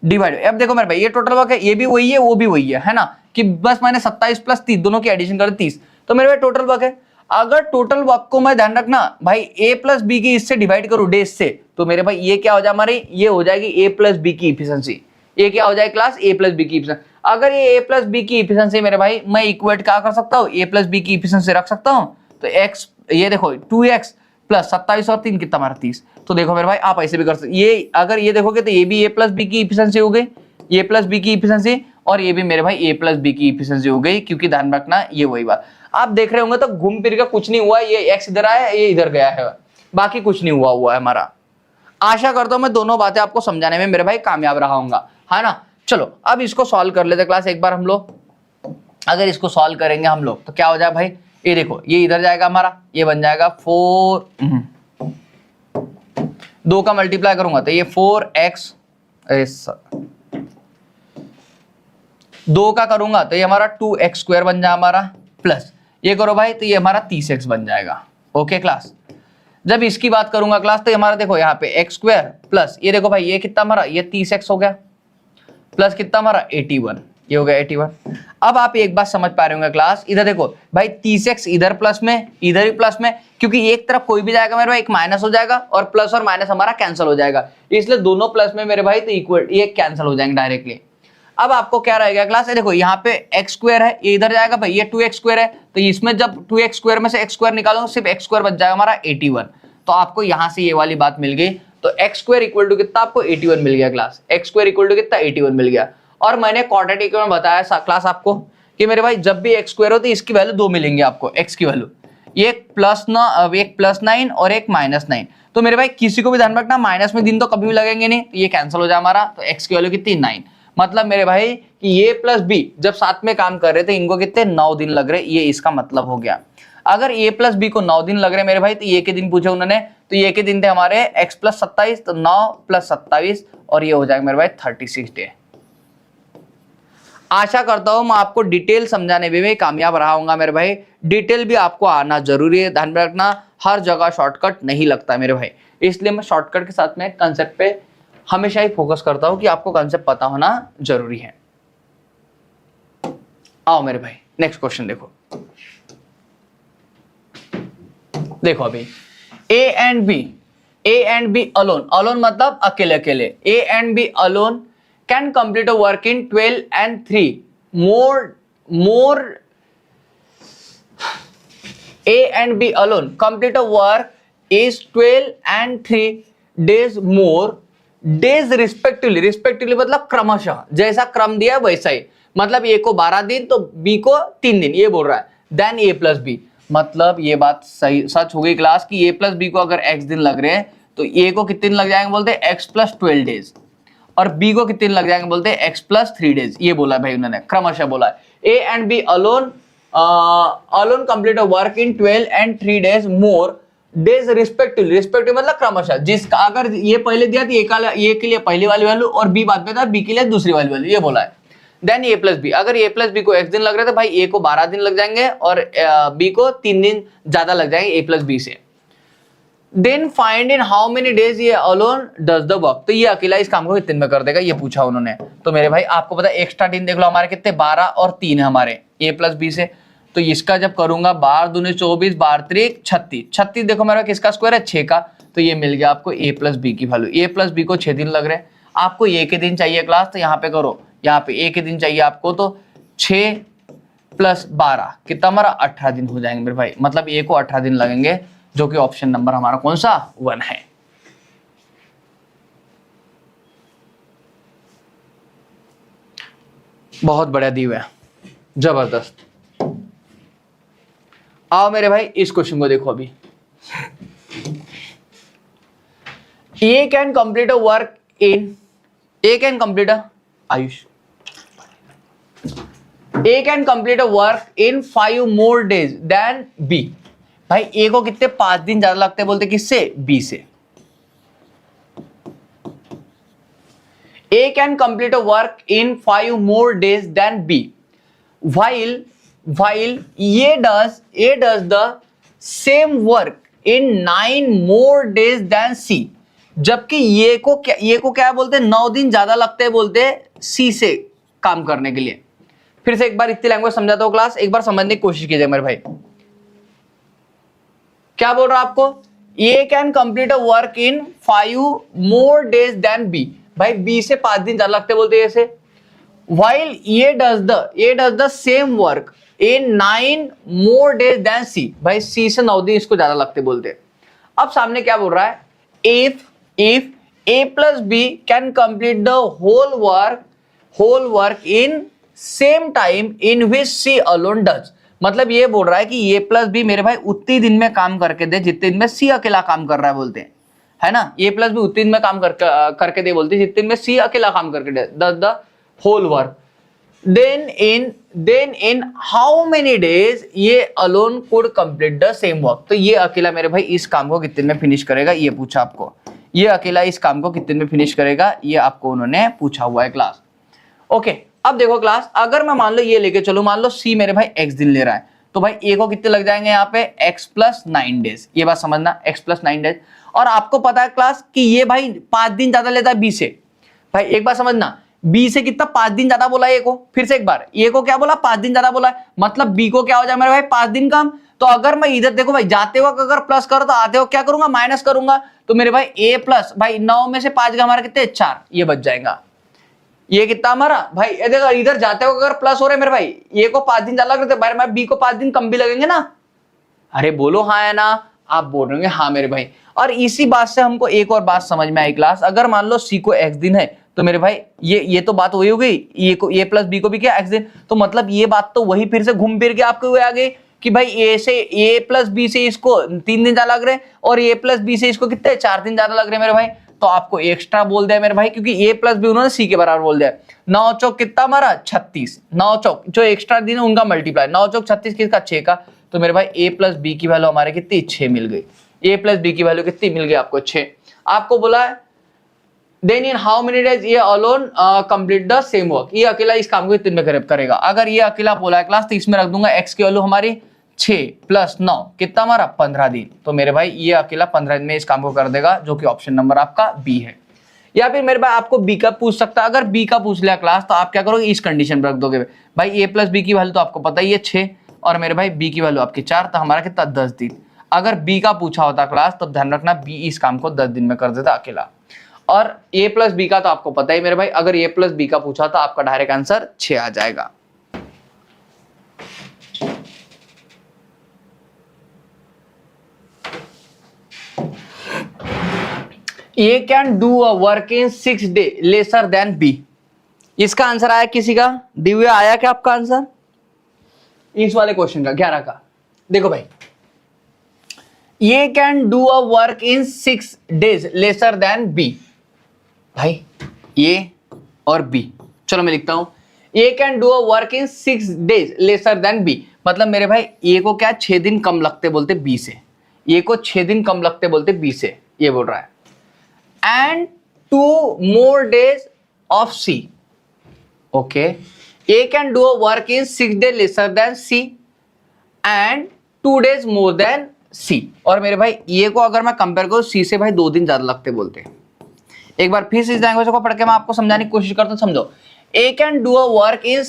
डिवाइड। अब देखो मेरे भाई ये टोटल वर्क है, ये भी वही है वो भी वही है ना, कि बस मैंने 27 + 30 दोनों की एडिशन कर 30, तो मेरे भाई टोटल वर्क है। अगर टोटल वर्क को मैं ध्यान रखना भाई a + b की इससे डिवाइड करूं डेज से, तो मेरे भाई ये क्या हो जाए हमारी, ये हो जाएगी a + b की इफिशिएंसी। ये क्या हो जाए क्लास a + b की इफिशिएंसी। अगर ये a + b की इफिशिएंसी मेरे भाई मैं इक्वेट क्या कर सकता हूं, a + b की इफिशिएंसी रख सकता हूं, तो x ये देखो 2x प्लस 27 और 3 कितना हमारा 30। तो देखो मेरे भाई आप ऐसे भी कर सकते, ये अगर ये देखोगे तो ये भी a + b की इफिशिएंसी हो गई, a + b की इफिशिएंसी, और ये भी मेरे भाई a + b की इफिशिएंसी हो गई, क्योंकि ध्यान रखना ये वही बात आप देख रहे होंगे तो घूम फिर के कुछ नहीं हुआ, ये x इधर आया ये इधर गया है, बाकी कुछ नहीं हुआ है हमारा। आशा करता हूं मैं दोनों बातें आपको समझाने में मेरे भाई कामयाब रहा हूंगा, है ना। चलो अब इसको सॉल्व कर लेते क्लास एक बार हम लोग। अगर इसको सॉल्व करेंगे हम लोग तो क्या हो जाए भाई, ये देखो ये इधर जाएगा हमारा, ये बन जाएगा 4, 2 का मल्टीप्लाई करूंगा तो ये 4x, 2 का करूंगा तो ये हमारा 2x² बन जाए हमारा, प्लस ये करो भाई तो ये हमारा 30x बन जाएगा। ओके क्लास, जब इसकी बात करूंगा क्लास तो हमारा देखो यहाँ पे x² प्लस ये देखो भाई ये कितना हमारा ये 30x हो गया, प्लस कितना हमारा 81, ये हो गया 81। अब आप एक बात समझ पा रहे होंगे क्लास, इधर देखो भाई 30x इधर प्लस में इधर भी प्लस में, क्योंकि एक तरफ कोई भी जाएगा मेरे भाई एक माइनस हो जाएगा और प्लस और माइनस हमारा कैंसिल हो जाएगा, इसलिए दोनों प्लस में मेरे भाई तो इक्वल ये कैंसिल हो जाएंगे डायरेक्टली। अब आपको क्या रहेगा क्लास, देखो यहाँ पे x² है, ये इधर जाएगा भाई ये 2x² है, तो इसमें जब 2x² में से x² निकालूंगा सिर्फ x² बच जाएगा हमारा 81। तो आपको यहाँ से ये वाली बात मिल गई, तो x² इक्वल टू कितना आपको 81 मिल गया क्लास, x² इक्वल टू कितना 81 मिल गया। और मैंने क्वाड्रेटिक में बताया क्लास आपको कि मेरे भाई जब भी एक्स स्क्वायर हो तो इसकी वैल्यू 2 मिलेंगी आपको, एक्स की वैल्यू, एक +9 और एक -9। तो मेरे भाई किसी को भी ध्यान रखना, माइनस में दिन तो कभी भी लगेंगे नहीं, तो ये कैंसिल हो जाए हमारा, तो एक्स की वैल्यू कितनी 9। मतलब मेरे भाई कि ए प्लस बी जब साथ में काम कर रहे थे इनको कितने 9 दिन लग रहे, ये इसका मतलब हो गया। अगर ए प्लस बी को 9 दिन लग रहे मेरे भाई, तो ये के दिन पूछे उन्होंने, तो ये के दिन थे हमारे x + 27, तो 9 + 27 और ये हो जाएगा मेरे भाई 36 डे। आशा करता हूं मैं आपको डिटेल समझाने में भी कामयाब रहा हूंगा मेरे भाई। डिटेल भी आपको आना जरूरी है, ध्यान में रखना, हर जगह शॉर्टकट नहीं लगता मेरे भाई, इसलिए मैं शॉर्टकट के साथ में कंसेप्ट पे हमेशा ही फोकस करता हूं कि आपको कंसेप्ट पता होना जरूरी है। आओ मेरे भाई नेक्स्ट क्वेश्चन देखो। देखो अभी ए एंड बी अलोन मतलब अकेले अकेले, A and B alone can complete a work in 12 and 3 more A and B alone complete a work is 12 and 3 days more days respectively मतलब क्रमशः, जैसा क्रम दिया वैसा ही, मतलब ए को 12 दिन तो बी को 3 दिन, ये बोल रहा है। देन ए प्लस बी, मतलब ये बात सही सच हो गई क्लास कि ए प्लस बी को अगर एक्स दिन लग रहे हैं तो ए को कितने दिन लग जाएंगे बोलते हैं एक्स + 12 डेज, और बी को कितने दिन लग जाएंगे बोलते हैं x + 3 डेज। ये बोला भाई उन्होंने, क्रमशः बोला है। A and B alone complete a work in 12 and 3 days more days respectively मतलब क्रमशः, जिसका अगर ये पहले दिया तो ए के लिए पहली वाली वैल्यू और बी बाद में था, बी के लिए दूसरी वाली वैल्यू, ये बोला है। देन ए प्लस बी, अगर ए प्लस बी को x दिन लग रहे थे भाई ए को 12 दिन लग जाएंगे और बी को 3 दिन ज्यादा लग जाएंगे ए प्लस बी से। Then find in how many days ये अलोन डज द वर्क, तो ये अकेला इस काम को कितने में कर देगा ये पूछा उन्होंने। तो मेरे भाई आपको पता है एक्स्ट्रा दिन देख लो हमारे कितने 12 और 3 है हमारे ए प्लस बी से, तो इसका जब करूंगा 12 दूनी 24 12 3 36 देखो मेरा किसका स्क्वायर है 6 का, तो ये मिल गया आपको ए प्लस बी की वैल्यू। ए प्लस बी को 6 दिन लग रहे हैं, आपको ए के दिन चाहिए क्लास, तो यहाँ पे करो, यहाँ पे ए के दिन चाहिए आपको, तो 6 + 12 कितना हमारा 18 दिन हो जाएंगे मेरे भाई, मतलब ए को 18 दिन लगेंगे, जो कि ऑप्शन नंबर हमारा कौन सा 1 है। बहुत बढ़िया दी हुआ है, जबरदस्त। आओ मेरे भाई इस क्वेश्चन को देखो अभी। A can complete a work in, A can complete a आयुष, A can complete a work in 5 more days then B. भाई ए को कितने 5 दिन ज्यादा लगते हैं बोलते किससे, बी से। A can complete a work in 5 more days then B while A does the same work in 9 more days then C. जबकि ये को क्या बोलते हैं 9 दिन ज्यादा लगते हैं बोलते हैं सी से काम करने के लिए। फिर से एक बार इतनी लैंग्वेज समझाता हूं क्लास, एक बार समझने की कोशिश कीजिए मेरे भाई। क्या बोल रहा है आपको, A can complete a work in 5 more days then B, भाई बी से 5 दिन ज्यादा लगते बोलते हैं ऐसे। while A does the same work in 9 more days then C, भाई सी से 9 दिन इसको ज्यादा लगते बोलते हैं। अब सामने क्या बोल रहा है, if a plus b can complete the whole work in same time in which c alone does, मतलब ये बोल रहा है कि ए प्लस बी मेरे भाई उतनी दिन में काम करके दे जितने दिन में सी अकेला काम कर रहा है बोलते हैं, है ना। ए प्लस बी उतनी दिन में काम करके दे बोलते हैं जितने दिन में सी अकेला काम करके दे, the whole work. Then in how many days ये alone could complete the same work, तो ये अकेला मेरे भाई इस काम को कितने में फिनिश करेगा ये पूछा आपको, ये अकेला इस काम को कितने में फिनिश करेगा ये आपको उन्होंने पूछा हुआ है क्लास। ओके अब देखो क्लास, अगर मैं मान लो ये लेके चलो, मान लो सी मेरे भाई x दिन ले रहा है, तो भाई ए को कितने लग जाएंगे यहाँ पे x + 9 डेज, ये बात समझना x + 9 डेज। और आपको पता है क्लास कि ये भाई 5 दिन ज्यादा लेता है बी से, भाई एक बात समझना, बी से कितना 5 दिन ज्यादा बोला है ए को, फिर से एक बार ए को क्या बोला 5 दिन ज्यादा बोला है, मतलब बी को क्या हो जाए मेरे भाई 5 दिन कम। तो अगर मैं इधर देखो भाई जाते वक्त अगर प्लस करो तो आते वक्त क्या करूंगा माइनस करूंगा, तो मेरे भाई ए प्लस भाई 9 में से 5 का हमारा कितने 4, ये बच जाएगा। ये कितना हमारा भाई देखो इधर जाते हो अगर प्लस हो रहे मेरे भाई, ए को 5 दिन ज्यादा लग रहे थे भाई, मैं बी को 5 दिन कम भी लगेंगे ना, अरे बोलो हाँ है ना, आप बोल रहे होंगे हाँ मेरे भाई। और इसी बात से हमको एक और बात समझ में आई क्लास, अगर मान लो सी को x दिन है तो मेरे भाई ये तो बात वही हो गई, ए को ए प्लस बी को भी क्या x दिन, तो मतलब ये बात तो वही फिर से घूम फिर के आपको आ गई कि भाई ए से ए प्लस बी से इसको 3 दिन ज्यादा लग रहे और ए प्लस बी से इसको कितने 4 दिन ज्यादा लग रहे मेरे भाई, तो आपको एक्स्ट्रा बोल दिया मेरे भाई, क्योंकि ए प्लस बी उन्होंने सी के बराबर बोल दिया। 9 चौक कितना हमारा 36, 9 चौक जो एक्स्ट्रा दिन है उनका मल्टीप्लाई, 9 चौक 36 किसका 6 का, तो मेरे भाई ए प्लस बी की वैल्यू हमारे कितनी 6 मिल गई, ए प्लस बी की वैल्यू कितनी मिल गई आपको 6। आपको बोला है then in how many days ये alone complete the same work, ये अकेला इस काम को कितने में करेगा। अगर ये अकेला बोला है क्लास तो इसमें रख दूंगा x की वैल्यू हमारी 6 + 9 कितना हमारा 15 दिन, तो मेरे भाई ये अकेला 15 दिन में इस काम को कर देगा, जो कि ऑप्शन नंबर आपका बी है। या फिर मेरे भाई आपको बी का पूछ सकता है, अगर बी का पूछ लिया क्लास तो आप क्या करोगे इस कंडीशन पर रख दोगे भाई ए प्लस बी की वैल्यू तो आपको पता ही है 6 और मेरे भाई बी की वैल्यू आपकी 4, तो हमारा कितना 10 दिन। अगर बी का पूछा होता क्लास तो ध्यान रखना बी इस काम को 10 दिन में कर देता अकेला। और a प्लस बी का तो आपको पता ही मेरे भाई, अगर a प्लस बी का पूछा तो आपका डायरेक्ट आंसर 6 आ जाएगा। A can do a work in 6 days lesser than B, इसका आंसर आया किसी का दिव्य, आया क्या आपका आंसर इस वाले क्वेश्चन का 11 का। देखो भाई A can do a work in 6 days lesser than B, भाई A और B, चलो मैं लिखता हूं A can do a work in 6 days lesser than B, मतलब मेरे भाई A को क्या 6 दिन कम लगते बोलते B से, A को 6 दिन कम लगते बोलते B से, ये बोल रहा है। And 2 more days of C, okay A can do a work in 6 days lesser than C and 2 days more than C, और मेरे भाई A को अगर मैं कंपेयर करूं C से भाई 2 दिन ज्यादा लगते बोलते हैं। एक बार फिर से इस लैंग्वेज को पढ़ के मैं आपको समझाने की कोशिश करता हूं, समझो। A can do a work in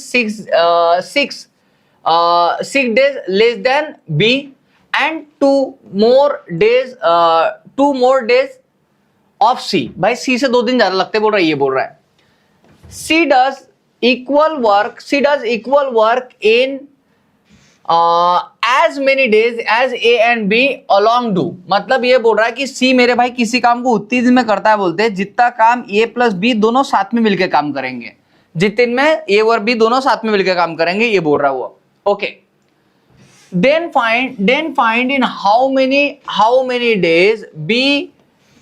6 days less than B and 2 more days of C, भाई C से 2 दिन ज्यादा लगते बोल रहा है, ये बोल रहा है। C does equal work in as many days as A and B along do, मतलब ये बोल रहा है कि C मेरे भाई किसी काम को उतनी दिन में करता है बोलते हैं जितना काम A प्लस B दोनों साथ में मिलकर काम करेंगे, जितने में A और B दोनों साथ में मिलकर काम करेंगे, ये बोल रहा है वो। Okay then find in how many days B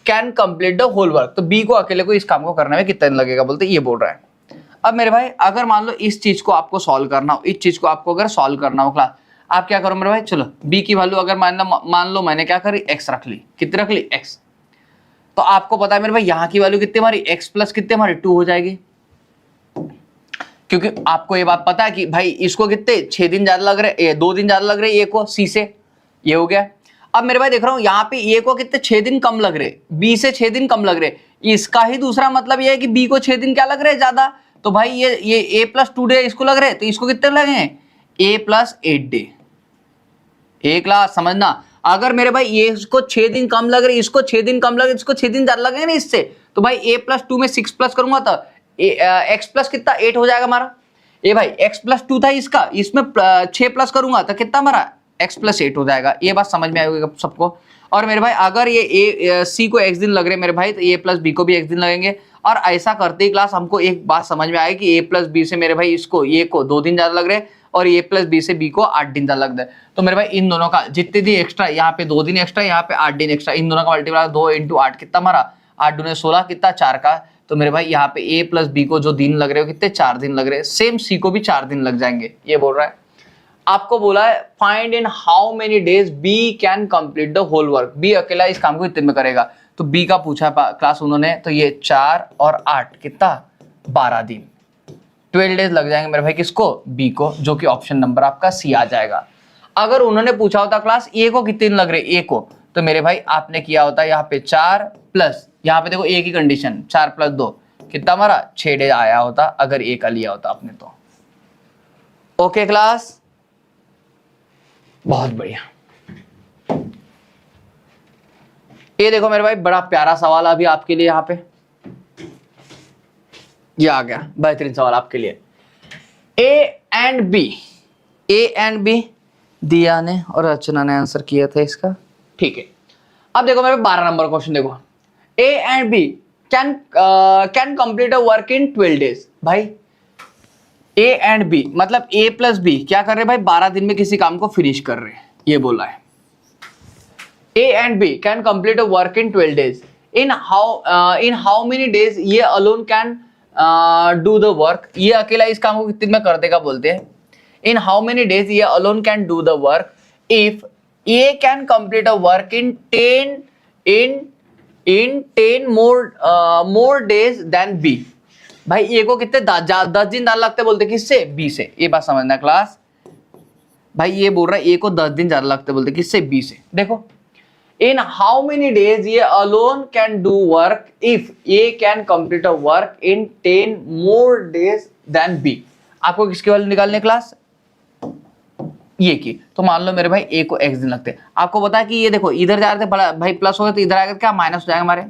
can complete the whole work, तो बी को अकेले को इस काम को करने में कितना दिन लगेगा बोलते ये बोल रहा है। अब मेरे भाई अगर मान लो इस चीज को आपको सॉल्व करना हो, इस चीज को आपको अगर सॉल्व करना हो क्लास, आप क्या करो मेरे भाई, चलो बी की वैल्यू अगर मान लो मैंने क्या करी एक्स रख ली, कितनी रख ली एक्स, तो आपको पता है मेरे भाई यहाँ की वैल्यू कितनी हमारी एक्स प्लस कितने हमारी 2 हो जाएगी, क्योंकि आपको ये बात पता है कि भाई इसको कितने 6 दिन ज्यादा लग रहे, 2 दिन ज्यादा लग रहे ए को सी से, ये हो गया। अब मेरे भाई देख रहा हूं यहाँ पे ए को कितने 6 दिन कम लग रहे, बी से 6 दिन कम लग रहे, इसका ही दूसरा मतलब ये है कि बी को 6 दिन क्या लग रहे ज्यादा, तो भाई ये ए प्लस 2 डे इसको लग रहे, तो इसको कितने लगे ए प्लस 8 डे। एक क्लास समझना, अगर मेरे भाई ये इसको 6 दिन कम लग रहे, इसको 6 दिन कम लग रहे, इसको 6 दिन ज्यादा लगेंगे ना इससे, तो भाई ए प्लस 2 में 6 प्लस करूंगा तो एक्स प्लस कितना 8 हो जाएगा हमारा, ए भाई एक्स प्लस 2 था इसका, इसमें 6 प्लस करूंगा तो कितना हमारा x प्लस 8 हो जाएगा। ये बात समझ में आएगी सबको। और मेरे भाई अगर ये सी को x दिन लग रहे मेरे भाई, तो a प्लस बी को भी x दिन लगेंगे, और ऐसा करते ही क्लास हमको एक बात समझ में आए कि a प्लस बी से मेरे भाई इसको a को 2 दिन ज्यादा लग रहे और a प्लस बी से b को 8 दिन ज्यादा लग रहा है। तो मेरे भाई इन दोनों का जितने दिन एक्स्ट्रा, यहाँ पे 2 दिन एक्स्ट्रा, यहाँ पे 8 दिन एक्स्ट्रा, इन दोनों का मल्टीप्लाई 2 × 8 कितना हमारा 8 दूने 16 कितना 4 का, तो मेरे भाई यहाँ पे a प्लस बी को जो दिन लग रहे हो कितने 4 दिन लग रहे हैं, सेम c को भी 4 दिन लग जाएंगे, ये बोल रहा है। आपको बोला है find in how many days B can complete the whole work, B अकेला इस काम को इतने में करेगा, तो बी का पूछा क्लास उन्होंने, तो ये 4 और 8 कितना 12 दिन, 12 डेज लग जाएंगे मेरे भाई किसको बी को, जो कि ऑप्शन नंबर आपका सी आ जाएगा। अगर उन्होंने पूछा होता क्लास ए को कितने दिन लग रहे ए को, तो मेरे भाई आपने किया होता यहाँ पे 4 प्लस, यहाँ पे देखो ए की कंडीशन 4 + 2 कितना हमारा 6 डेज आया होता अगर ए का लिया होता आपने तो। ओके क्लास, बहुत बढ़िया। ये देखो मेरे भाई बड़ा प्यारा सवाल अभी आपके लिए, यहाँ पे ये आ गया बेहतरीन सवाल आपके लिए। ए एंड बी दिया ने और रचना ने आंसर किया था इसका, ठीक है। अब देखो मेरे 12 नंबर क्वेश्चन देखो, A and B can complete a work in 12 days। भाई ए एंड बी मतलब ए प्लस बी क्या कर रहे हैं भाई, 12 दिन में किसी काम को फिनिश कर रहे हैं, ये बोला है। A and B can complete a work in 12 days। In how many days ये alone can do the work, ये अकेला इस काम को कितने दिन में कर देगा बोलते हैं। इन हाउ मेनी डेज ये alone can do the work if A can complete a work in 10 more days than B. भाई ए को कितने 10 दिन ज्यादा लगते बोलते, किससे, बी से। ये बात समझना क्लास, भाई ये बोल रहा है ए को 10 दिन ज्यादा लगते बोलते, किससे, बी से। देखो इन हाउ मेनी डेज ये alone can do work if A can complete a work in 10 more days than B. आपको किसकी वैल्यू निकालने क्लास, ये की। तो मान लो मेरे भाई ए को x दिन लगते हैं, आपको पता है कि ये देखो इधर जा रहे थे भाई प्लस हो गया तो इधर आएगा क्या, माइनस हो जाएगा हमारे।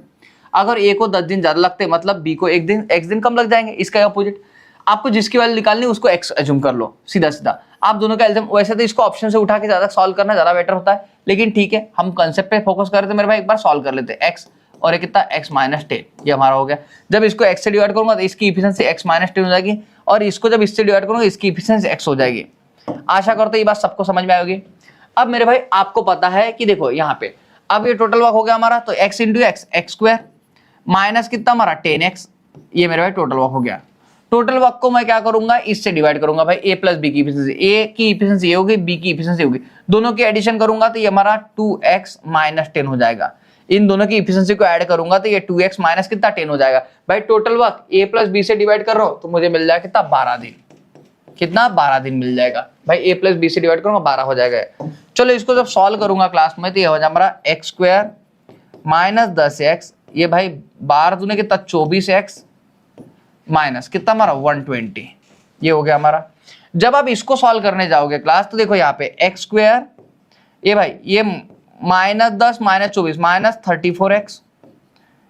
अगर ए को 10 दिन ज्यादा लगते मतलब बी को x दिन कम लग जाएंगे, इसका अपोजिट। आपको जिसकी वैल्यू निकालनी उसको x एज्यूम कर लो, सीधा सीधा आप दोनों का एल्सियम। वैसे तो इसको ऑप्शन से उठा के ज्यादा सॉल्व करना ज्यादा बेटर होता है, लेकिन ठीक है हम कंसेप्ट पे फोकस कर रहे थे मेरे भाई, एक बार सॉल्व कर लेते हैं। x और ये कितना x माइनस 10, ये हमारा हो गया। जब इसको x से डिवाइड करूंगा तो इसकी इफिशिएंसी x माइनस 10 हो जाएगी, और इसको जब इससे डिवाइड करूंगा इसकी इफिशिएंसी x हो जाएगी। आशा करते ये बात सबको समझ में आएगी। अब मेरे भाई आपको पता है कि देखो यहाँ पे अब ये टोटल वर्क हो गया हमारा, तो x into x square minus कितना हमारा 10x, ये मेरे भाई टोटल वर्क हो गया। टोटल वर्क को मैं क्या करूंगा, इससे डिवाइड करूंगा भाई, a प्लस बी की इफिशिएंसी, a की इफिशिएंसी ये होगी, b की इफिशिएंसी होगी, दोनों की एडिशन करूंगा तो ये हमारा 2x माइनस 10 हो जाएगा। इन दोनों की इफिशिएंसी को ऐड करूंगा तो ये 2x माइनस कितना 10 हो जाएगा। भाई total work a plus B से डिवाइड कर रहा हूं तो मुझे मिल जाएगा कितना 12 दिन, कितना 12 दिन मिल जाएगा भाई। a प्लस बी से डिवाइड करूंगा 12 हो जाएगा। चलो इसको जब सॉल्व करूंगा क्लास में तो ये हो जाएगा हमारा एक्स स्क्वायर माइनस 10x, ये भाई 12 दूने कितना 24x माइनस कितना हमारा 120, ये हो गया हमारा। जब आप इसको सॉल्व करने जाओगे क्लास तो देखो यहाँ पे एक्स स्क्वायर, ये भाई ये माइनस 10 माइनस 24 माइनस 34x,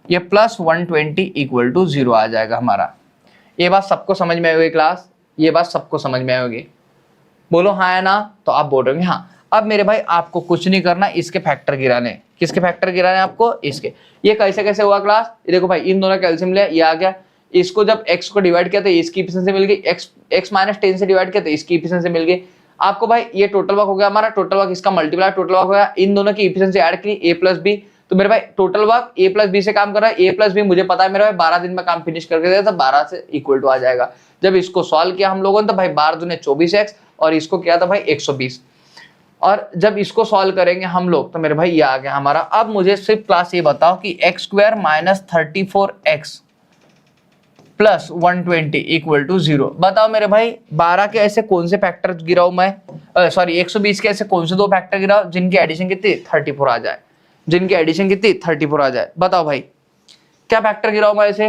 ये प्लस 120 इक्वल टू 0 आ जाएगा हमारा। ये बात सबको समझ में आएगी क्लास, ये बात सबको समझ में आएगी, बोलो हाँ या ना। तो आप बोल रहे हो हाँ। अब मेरे भाई आपको कुछ नहीं करना, इसके फैक्टर गिराने। किसके फैक्टर गिराने आपको, इसके। ये कैसे कैसे हुआ क्लास, ये देखो भाई इन दोनों का एलसीएम लिया, ये आ गया। इसको जब x को डिवाइड किया तो इसकी इफिशिएंसी मिल गई, x माइनस 10 से डिवाइड किया तो इसकी इफिशिएंसी मिल गई। आपको भाई ये टोटल वर्क हो गया हमारा, टोटल वर्क इसका मल्टीप्लाई टोटल वर्क हो गया, इन दोनों की इफिशिएंसी ऐड की a प्लस बी, तो मेरे भाई total work a plus B से काम कर रहा है। a प्लस बी मुझे पता है मेरे भाई 12 दिन में काम फिनिश करके देगा, तो 12 से इक्वल टू आ जाएगा। जब इसको सॉल्व किया हम लोगों ने तो भाई 12 दूने 24x और इसको किया था भाई 120, और जब इसको सॉल्व करेंगे हम लोग तो मेरे भाई ये आ गया हमारा। अब मुझे सिर्फ क्लास ये बताओ कि x square minus 34x plus 120 equal to 0। बताओ मेरे भाई 12 के ऐसे कौन से फैक्टर गिराऊं मैं, सॉरी 120 के ऐसे कौन से दो फैक्टर गिराओ जिनकी एडिशन कितनी 34 आ जाए, जिनकी एडिशन कितनी 34 आ जाए। बताओ भाई क्या फैक्टर गिराऊं मैं ऐसे,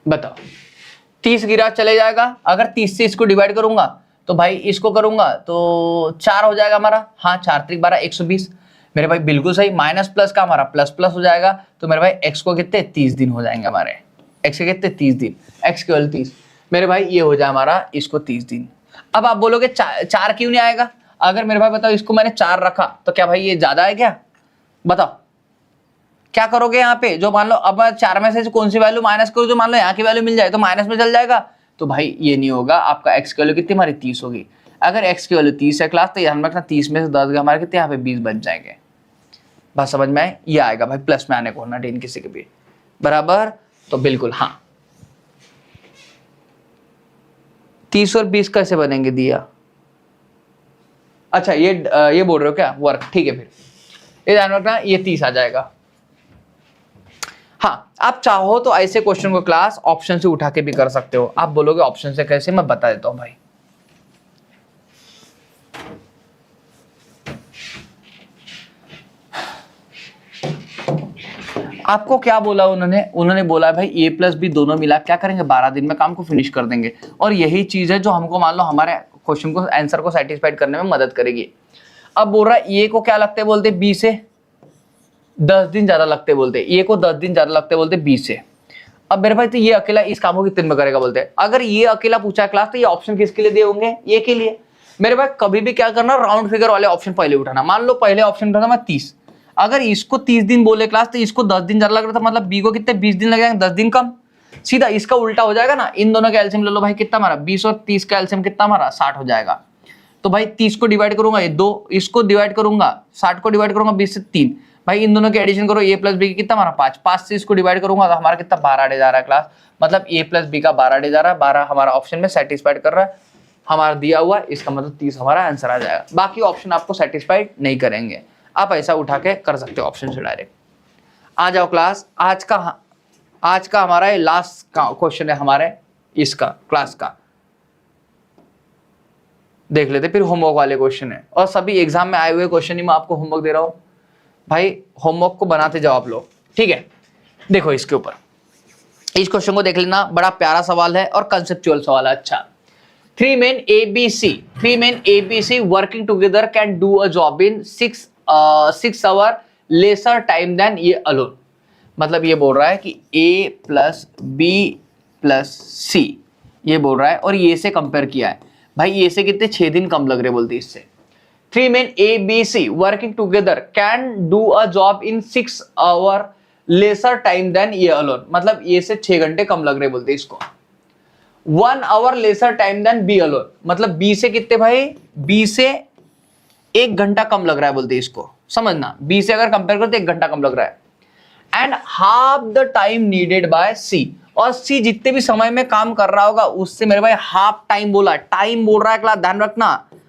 बताओ। 30 गिरा चले जाएगा, अगर 30 से इसको डिवाइड करूंगा तो भाई इसको करूंगा तो 4 हो जाएगा हमारा, हाँ 4 3 12 120 मेरे भाई बिल्कुल सही। माइनस प्लस का हमारा प्लस प्लस हो जाएगा, तो मेरे भाई x को कितने 30 दिन हो जाएंगे हमारे, x के कितने 30 दिन, x केवल 30 मेरे भाई ये हो जाए हमारा, इसको 30 दिन। अब आप बोलोगे 4 क्यों नहीं आएगा, अगर मेरे भाई बताओ इसको मैंने 4 रखा तो क्या भाई ये ज्यादा है क्या, बताओ क्या करोगे यहाँ पे। जो मान लो अब 4 में से कौन सी वैल्यू माइनस करो, जो मान लो यहाँ की वैल्यू मिल जाए तो माइनस में चल जाएगा, तो भाई ये नहीं होगा। आपका x की वैल्यू कितनी हमारी 30 होगी, अगर x की वैल्यू 30 है क्लास तो ध्यान रखना 30 में से 10 गए हमारे कितने यहाँ पे 20 बच जाएंगे। बात समझ में आए, ये आएगा भाई प्लस में आने को ना 10 किसी के भी बराबर, तो बिल्कुल हाँ। 30 और 20 कैसे बनेंगे दिया, अच्छा ये बोल रहे हो क्या वर्क, ठीक है फिर ये ध्यान रखना ये 30 आ जाएगा। हाँ आप चाहो तो ऐसे क्वेश्चन को क्लास ऑप्शन से उठा के भी कर सकते हो। आप बोलोगे ऑप्शन से कैसे, मैं बता देता हूं भाई। आपको क्या बोला उन्होंने बोला भाई a प्लस बी दोनों मिला क्या करेंगे 12 दिन में काम को फिनिश कर देंगे, और यही चीज है जो हमको मान लो हमारे क्वेश्चन को आंसर को सेटिस्फाइड करने में मदद करेगी। अब बोल रहा है a को क्या लगते बोलते b से 10 दिन ज्यादा लगते बोलते, a को 10 दिन ज्यादा लगते बोलते b से। अब मेरे भाई तो ये अकेला इस काम को कितने दिन में करेगा बोलते हैं। अगर ये अकेला पूछा है क्लास तो ये ऑप्शन किसके लिए दिए होंगे, a के लिए। मेरे भाई कभी भी क्या करना राउंड फिगर वाले ऑप्शन पहले उठाना। मान लो पहले ऑप्शन उठाना मैं 30, अगर इसको 30 दिन बोले क्लास तो इसको 10 दिन ज्यादा लग रहा था, मतलब बी को कितने 20 दिन लग जाएंगे, 10 दिन कम। सीधा इसका उल्टा हो जाएगा ना, इन दोनों का एलसीएम ले लो भाई, कितना हमारा 20 और 30 का एलसीएम कितना हमारा 60 हो जाएगा। तो भाई 30 को डिवाइड करूंगा ये 2, इसको डिवाइड करूंगा 60 को डिवाइड करूंगा 20 से 3, भाई इन दोनों के एडिशन करो, ए प्लस बी कितना हमारा 5, 5 से इसको डिवाइड करूंगा तो हमारा कितना 12 डे जा रहा है क्लास, मतलब ए प्लस बी का 12 डे जा रहा है, 12 हमारा ऑप्शन में सेटिस्फाइड कर रहा है हमारा दिया हुआ, इसका मतलब 30 हमारा आंसर आ जाएगा। बाकी ऑप्शन आपको सेटिस्फाइड नहीं करेंगे, आप ऐसा उठा के कर सकते हो ऑप्शन से डायरेक्ट। आ जाओ क्लास, आज का हमारा लास्ट क्वेश्चन है हमारे इसका क्लास का, देख लेते फिर होमवर्क वाले क्वेश्चन है, और सभी एग्जाम में आए हुए क्वेश्चन ही मैं आपको होमवर्क दे रहा हूं भाई, होमवर्क को बनाते जाओ आप लोग, ठीक है। देखो इसके ऊपर इस क्वेश्चन को देख लेना, बड़ा प्यारा सवाल है और कंसेप्चुअल सवाल है। अच्छा, three men ABC working together can do a job in 6 hour lesser time than A alone. मतलब ये बोल रहा है कि A plus B plus C ये बोल रहा है, और ये से कंपेयर किया है भाई, ये से कितने 6 दिन कम लग रहे बोलते इससे। Three men ABC working together can do a job in 6 hour lesser time than A alone, मतलब ये से 6 घंटे कम लग रहे बोलते इसको। 1 hour lesser time than B alone, मतलब B से कितने भाई, B से 1 घंटा कम लग रहा है बोलते इसको, समझना। B से अगर कंपेयर करो तो 1 घंटा कम लग रहा है। And half the time needed bye C, और C जितने भी समय में काम कर रहा होगा उससे मेरे भाई हाफ टाइम बोला, टाइम बोल रहा है क्लास, ध्यान रखना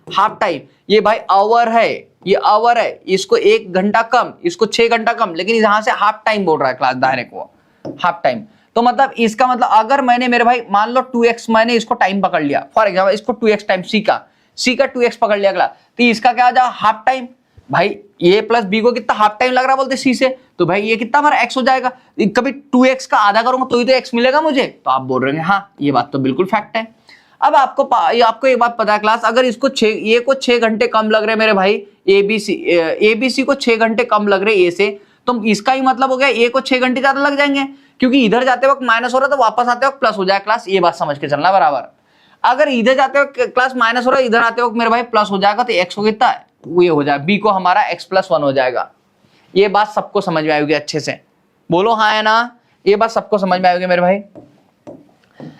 हाफ टाइम, ये भाई आवर है, ये आवर है, इसको 1 घंटा कम, इसको 6 घंटा कम, लेकिन यहां से हाफ टाइम बोल रहा है क्लास डायरेक्ट वो हाफ टाइम। तो मतलब इसका मतलब अगर मैंने मेरे भाई मान लो 2x मैंने इसको टाइम पकड़ लिया, फॉर एग्जाम्पल इसको 2x टाइम C का 2x पकड़ लिया क्लास, तो इसका क्या आ जाएगा हाफ टाइम। भाई A प्लस B को कितना हाफ टाइम लग रहा बोलते C से, तो भाई ये कितना हमारा x हो जाएगा, कभी 2x का आधा करूंगा तो ही तो x मिलेगा मुझे, तो आप बोल रहे हैं हाँ ये बात तो बिल्कुल फैक्ट है। अब आपको एक बात पता है क्लास, अगर इसको 6 घंटे कम लग रहे हैं मेरे भाई ABC को 6 घंटे कम लग रहे A से, तो इसका ही मतलब हो गया A को 6 घंटे ज्यादा लग जाएंगे, क्योंकि इधर जाते वक्त माइनस हो रहा है तो वापस आते वक्त प्लस हो जाएगा क्लास, ये बात समझ के चलना बराबर। अगर इधर जाते वक्त क्लास माइनस हो रहा है, इधर आते वक्त मेरे भाई प्लस हो जाएगा, तो x को कितना है वो ये हो जाएगा, B को हमारा x+1 हो जाएगा। ये बात सबको समझ में आएगी अच्छे से, बोलो हाँ है ना, ये बात सबको समझ में आएगी मेरे भाई।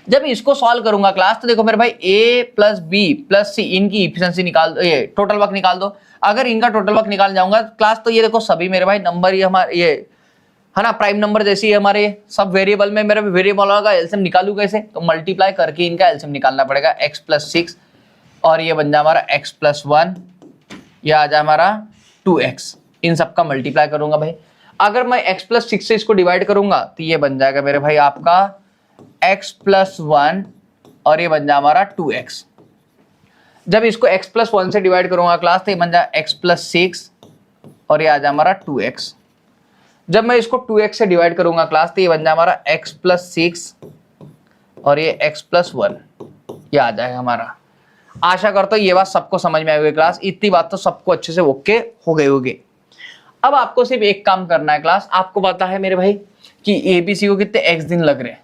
जब इसको सॉल्व करूंगा क्लास तो देखो मेरे भाई A plus B plus C इनकी इफिशिएंसी निकाल दो, ये टोटल वर्क निकाल दो। अगर इनका टोटल वर्क निकाल जाऊंगा क्लास तो ये देखो सभी मेरे भाई नंबर ये हमारे ये है ना प्राइम नंबर जैसे ही हमारे सब वेरिएबल में मेरे वेरिएबल का एलसीएम निकालू कैसे, तो मल्टीप्लाई करके इनका एलसीएम निकालना पड़ेगा, x+6 और ये बन जाए हमारा x+1, ये आ जाए हमारा 2x, इन सबका मल्टीप्लाई करूंगा भाई। अगर मैं x+6 से इसको डिवाइड करूंगा तो ये बन जाएगा मेरे भाई आपका x+1 और ये बन जाए हमारा 2x। जब इसको x+1 से डिवाइड करूंगा क्लास तो ये बन जाए x+6 और ये आ जाए हमारा 2x। जब मैं इसको 2x से डिवाइड करूंगा क्लास तो ये बन जाए हमारा x+6 और ये x+1, ये आ जाएगा हमारा। आशा करता हूं ये बात सबको समझ में आई होगी क्लास, इतनी बात तो सबको अच्छे से ओके हो गई होगी। अब आपको सिर्फ एक काम करना है क्लास, आपको पता है मेरे भाई कि ABC को कितने x दिन लग रहे हैं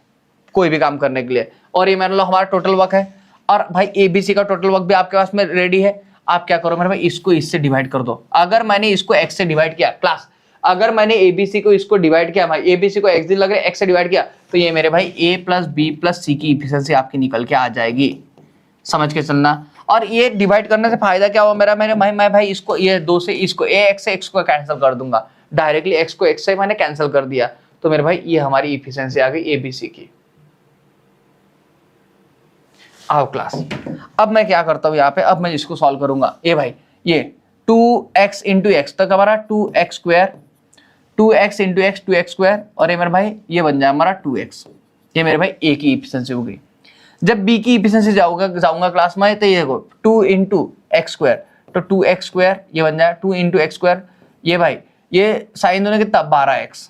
कोई भी काम करने के लिए, और ये मान लो हमारा टोटल वर्क है, और भाई ABC का टोटल वर्क भी आपके पास में रेडी है। आप क्या करो मेरे भाई, इसको इससे डिवाइड कर दो। अगर मैंने इसको x से डिवाइड किया क्लास, अगर मैंने ABC को इसको डिवाइड किया भाई, ABC को x दिन लग रहे x से डिवाइड किया, तो ये मेरे भाई A plus B plus C की इफिशिएंसी आपकी निकल के आ जाएगी, समझ के चलना। और ये डिवाइड करने से फायदा क्या हुआ मेरा, मैं भाई इसको ये 2 से इसको x से x को कैंसिल कर दूंगा, डायरेक्टली x को x से मैंने कैंसिल कर दिया, तो मेरे भाई ये हमारी इफिशिएंसी आ गई ABC की। आओ क्लास, अब मैं क्या करता हूँ यहाँ पे, अब मैं इसको सॉल्व करूंगा। ये भाई ये 2x इंटू एक्स तक हमारा 2x square, 2x into x 2x square, और ये मेरे भाई ये बन जाए हमारा 2x। ये मेरे भाई A की इफिशिएंसी हो गई। जब B की इफिशिएंसी जाऊंगा क्लास में तो ये देखो 2 इंटू एक्स स्क्वायर, तो 2x स्क्वायर ये बन जाए 2 इंटू एक्स स्क्वायर, ये भाई ये साइन दोनों कितना 12x,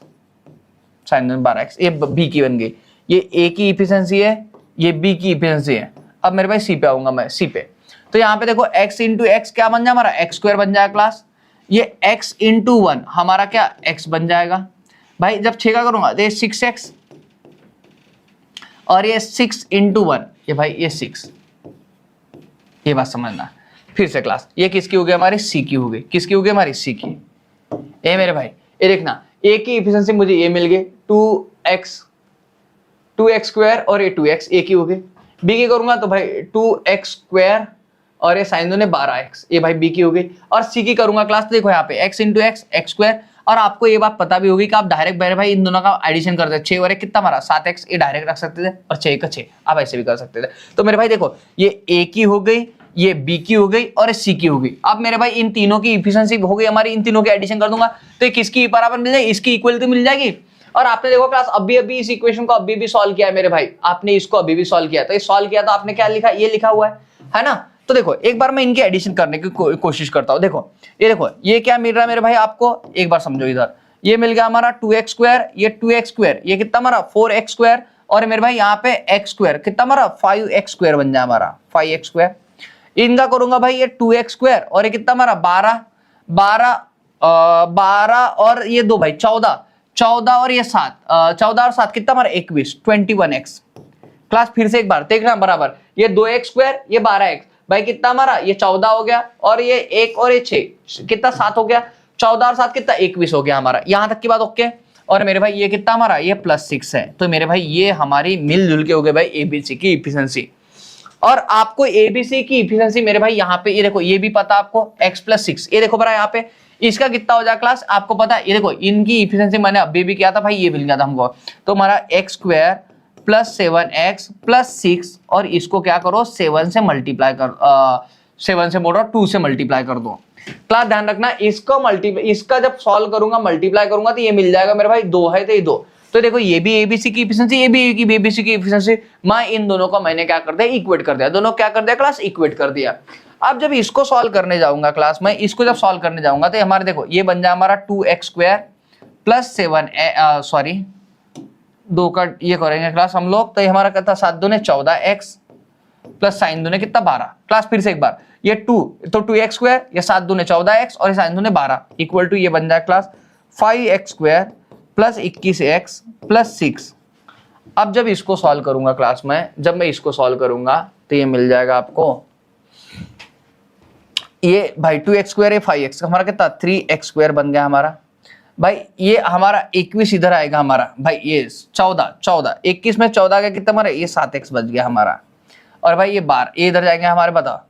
साइन दोनों 12x, ये B की बन गई। ये A की इफिशिएंसी है, ये B की इफिशिएंसी है। अब मेरे भाई C पे आऊंगा मैं, C पे, तो यहाँ पे देखो x इंटू एक्स क्या बन जाए हमारा x स्क्वायर बन जाएगा क्लास, ये x इंटू 1 हमारा क्या x बन जाएगा भाई। जब 6 का करूंगा तो ये 6x, और ये 6 इंटू 1 ये भाई ये 6, ये बात समझना। फिर से क्लास ये किसकी हो गई हमारी C की हो गई, किसकी हो गई हमारी C की। ए मेरे भाई ये देखना, ए की इफिशिएंसी मुझे ये मिल गई 2x स्क्वायर और ये 2x एक ही हो गई। बी की करूंगा तो भाई 2x स्क्वायर और ये साइन दो ने 12x, ये भाई बी की हो गई। और सी की करूंगा क्लास, तो देखो यहाँ पे x into x x square. और आपको ये बात पता भी होगी कि आप डायरेक्ट मेरे भाई इन दोनों का एडिशन कर सकते, 6 और 1 कितना हमारा 7x, ये डायरेक्ट रख सकते थे और 6 का 6 आप ऐसे भी कर सकते थे। तो मेरे भाई देखो ये ए की हो गई, ये बी की हो गई और सी की हो गई। अब मेरे भाई इन तीनों की इफिशिएंसी हो गई हमारी, इन तीनों की एडिशन कर दूंगा तो किसकी बराबर मिल जाएगी, इसकी इक्वलिटी मिल जाएगी। और आपने देखो क्लास अभी इस इक्वेशन को अभी भी सॉल्व किया है मेरे भाई, आपने इसको अभी भी सॉल्व किया, तो ये सॉल्व किया तो आपने क्या लिखा, ये लिखा हुआ है ना। तो देखो एक बार मैं इनकी एडिशन करने की कोशिश करता हूं। देखो ये क्या मिल रहा है मेरे भाई आपको, एक बार समझो इधर, ये मिल गया हमारा 2x स्क्वायर, ये 2x स्क्वायर, ये कितना हमारा 4x स्क्वायर, और मेरे भाई यहाँ पे x स्क्वायर कितना हमारा 5x स्क्वायर बन जाए हमारा 5x स्क्वायर। इनका करूंगा भाई ये 2x स्क्वायर और ये कितना हमारा 12 और ये दो भाई 14 और ये 7, 14 और 7 कितना हमारा 21, 21x। क्लास फिर से एक बार देखना बराबर, ये 2x स्क्वायर ये 12x, भाई कितना हमारा ये 14 हो गया, और ये 1 और ये 6 कितना 7 हो गया, 14 और 7 कितना 21 हो गया हमारा। यहां तक की बात ओके। और मेरे भाई ये कितना हमारा ये +6 है। तो मेरे भाई ये हमारी मिलजुल के हो गए भाई एबीसी की इफिशिएंसी। और आपको एबीसी की इफिशिएंसी मेरे भाई यहाँ पे ये देखो, ये भी पता आपको x + 6, ये देखो बरा यहाँ पे इसका कितना हो जाए क्लास आपको पता है, ये देखो इनकी इफिशिएंसी मैंने अभी भी किया था भाई, ये मिल गया था हमको। तो हमारा x स्क्वायर + 7x + 6 और इसको क्या करो 7 से मल्टीप्लाई कर 7 से मोड़ो 2 से मल्टीप्लाई कर दो। क्लास ध्यान रखना इसका जब सॉल्व करूंगा मल्टीप्लाई करूंगा तो ये मिल जाएगा मेरे भाई 2 है तो ये 2। तो देखो ये भी एबीसी की इफिशिएंसी, ये भी एबीसी की इफिशिएंसी, मैं इन दोनों को मैंने क्या कर दिया इक्वेट कर दिया, दोनों क्या कर दिया क्लास इक्वेट कर दिया। अब जब इसको सॉल्व करने जाऊंगा क्लास में, इसको जब सॉल्व करने जाऊंगा तो हमारे देखो ये बन जाए हमारा 2x स्क्वायर + 7 सॉरी 2 का ये करेंगे क्लास हम लोग, तो ये हमारा कितना 7 दूने 14x प्लस साइन दूने कितना 12। क्लास फिर से एक बार ये 2 तो 2x स्क्वायर, ये 7 दूने 14x और ये साइन दूने 12 इक्वल टू ये बन जाए क्लास 5x स्क्वायर + 21x + 6। अब जब इसको सॉल्व करूंगा क्लास में, जब मैं इसको सॉल्व करूंगा तो ये मिल जाएगा आपको ये भाई 2x स्क्वायर है 5x हमारा कितना 3x स्क्वायर बन गया हमारा भाई। ये हमारा 21 इधर आएगा हमारा भाई, ये 14 21 में 14 का कितना हमारा ये 7x बच गया हमारा। और भाई ये 12 ये इधर जाएंगे हमारे, बताओ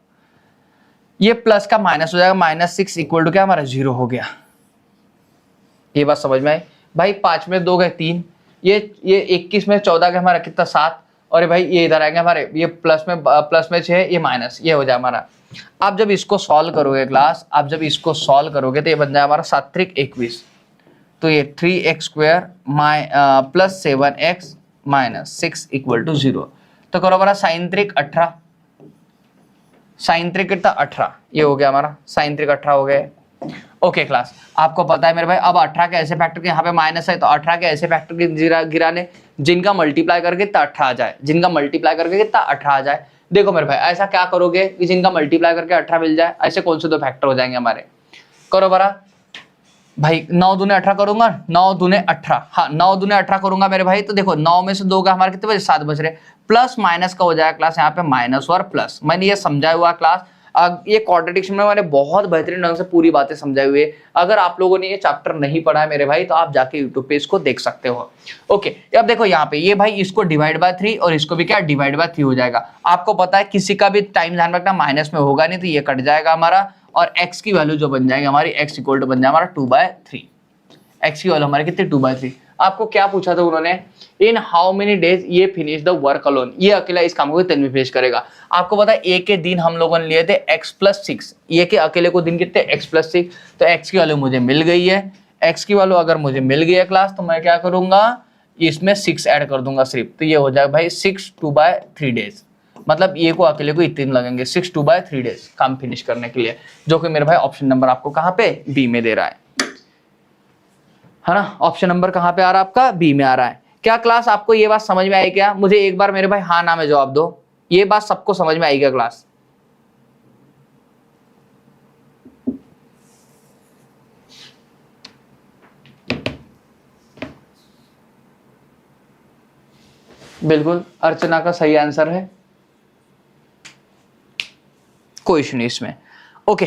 ये प्लस का माइनस हो जाएगा -6 इक्वल टू क्या हमारा 0 हो गया। ये बात समझ में आई भाई। 5 में 2 गए 3, ये 21 में 14 का हमारा कितना 7, और भाई ये इधर आएंगे हमारे ये प्लस में 6 ये माइनस, ये हो जाए हमारा। आप जब इसको सॉल्व करोगे क्लास, आप जब इसको सॉल्व करोगे तो ये बन जाए हमारा 7 × 3 = 21, तो ये 3x स्क्वायर + 7x - 6 = 0। तो करो हमारा sin 3 = 18, sin 3 कितना 18, ये हो गया हमारा sin 3 = 18 हो गए। ओके क्लास आपको पता है मेरे भाई, अब 18 के ऐसे फैक्टर के यहाँ पे माइनस है, तो 18 के ऐसे फैक्टर के गिराने जिनका मल्टीप्लाई करके कितना 18 आ जाए, जिनका मल्टीप्लाई करके कितना 18 आ जाए। देखो मेरे भाई ऐसा क्या करोगे कि जिनका मल्टीप्लाई करके 18 मिल जाए, ऐसे कौन से 2 फैक्टर हो जाएंगे हमारे। करो बरा भाई 9 दूने 18 करूंगा, 9 दूने 18, हाँ 9 दूने 18 करूंगा मेरे भाई। तो देखो 9 में से 2 का हमारे कितने बजे 7 बज रहे, प्लस माइनस का हो जाएगा क्लास यहाँ पे माइनस और प्लस। मैंने ये समझाया हुआ क्लास, ये कॉन्ट्रडिक्शन में मैंने बहुत बेहतरीन ढंग से पूरी बातें समझाई हुई है। अगर आप लोगों ने ये चैप्टर नहीं पढ़ा है मेरे भाई तो आप जाके यूट्यूब पे इसको देख सकते हो। ओके अब देखो यहाँ पे ये भाई इसको डिवाइड बाय 3 और इसको भी क्या डिवाइड बाय 3 हो जाएगा। आपको पता है किसी का भी टाइम ध्यान रखना माइनस में होगा नहीं, तो ये कट जाएगा हमारा, और x की वैल्यू जो बन जाएगी हमारी x इक्वल टू बन जाए हमारा 2/3। x की वैल्यू हमारी कितनी 2/3। आपको क्या पूछा था उन्होंने, इन हाउ मेनी डेज ये फिनिश द वर्क अलोन, ये अकेला इस काम को कितने में फिनिश करेगा। आपको पता है एक के दिन हम लोगों ने लिए थे x + 6, ये के अकेले को दिन कितने x + 6। तो x की वैल्यू मुझे मिल गई है, x की वैल्यू अगर मुझे मिल गई है क्लास तो मैं क्या करूंगा इसमें 6 ऐड कर दूंगा सिर्फ, तो ये हो जाएगा भाई 6 2/3 डेज। मतलब ये को अकेले को इतने दिन लगेंगे 6 2/3 डेज काम फिनिश करने के लिए, जो कि मेरे भाई ऑप्शन नंबर आपको कहाँ पे बी में दे रहा है ना। ऑप्शन नंबर कहाँ पे आ रहा है आपका बी में आ रहा है। क्या क्लास आपको ये बात समझ में आई क्या, मुझे एक बार मेरे भाई हाँ ना में जवाब दो, ये बात सबको समझ में आई क्या क्लास। बिल्कुल अर्चना का सही आंसर है, कोई इशू नहीं इसमें। ओके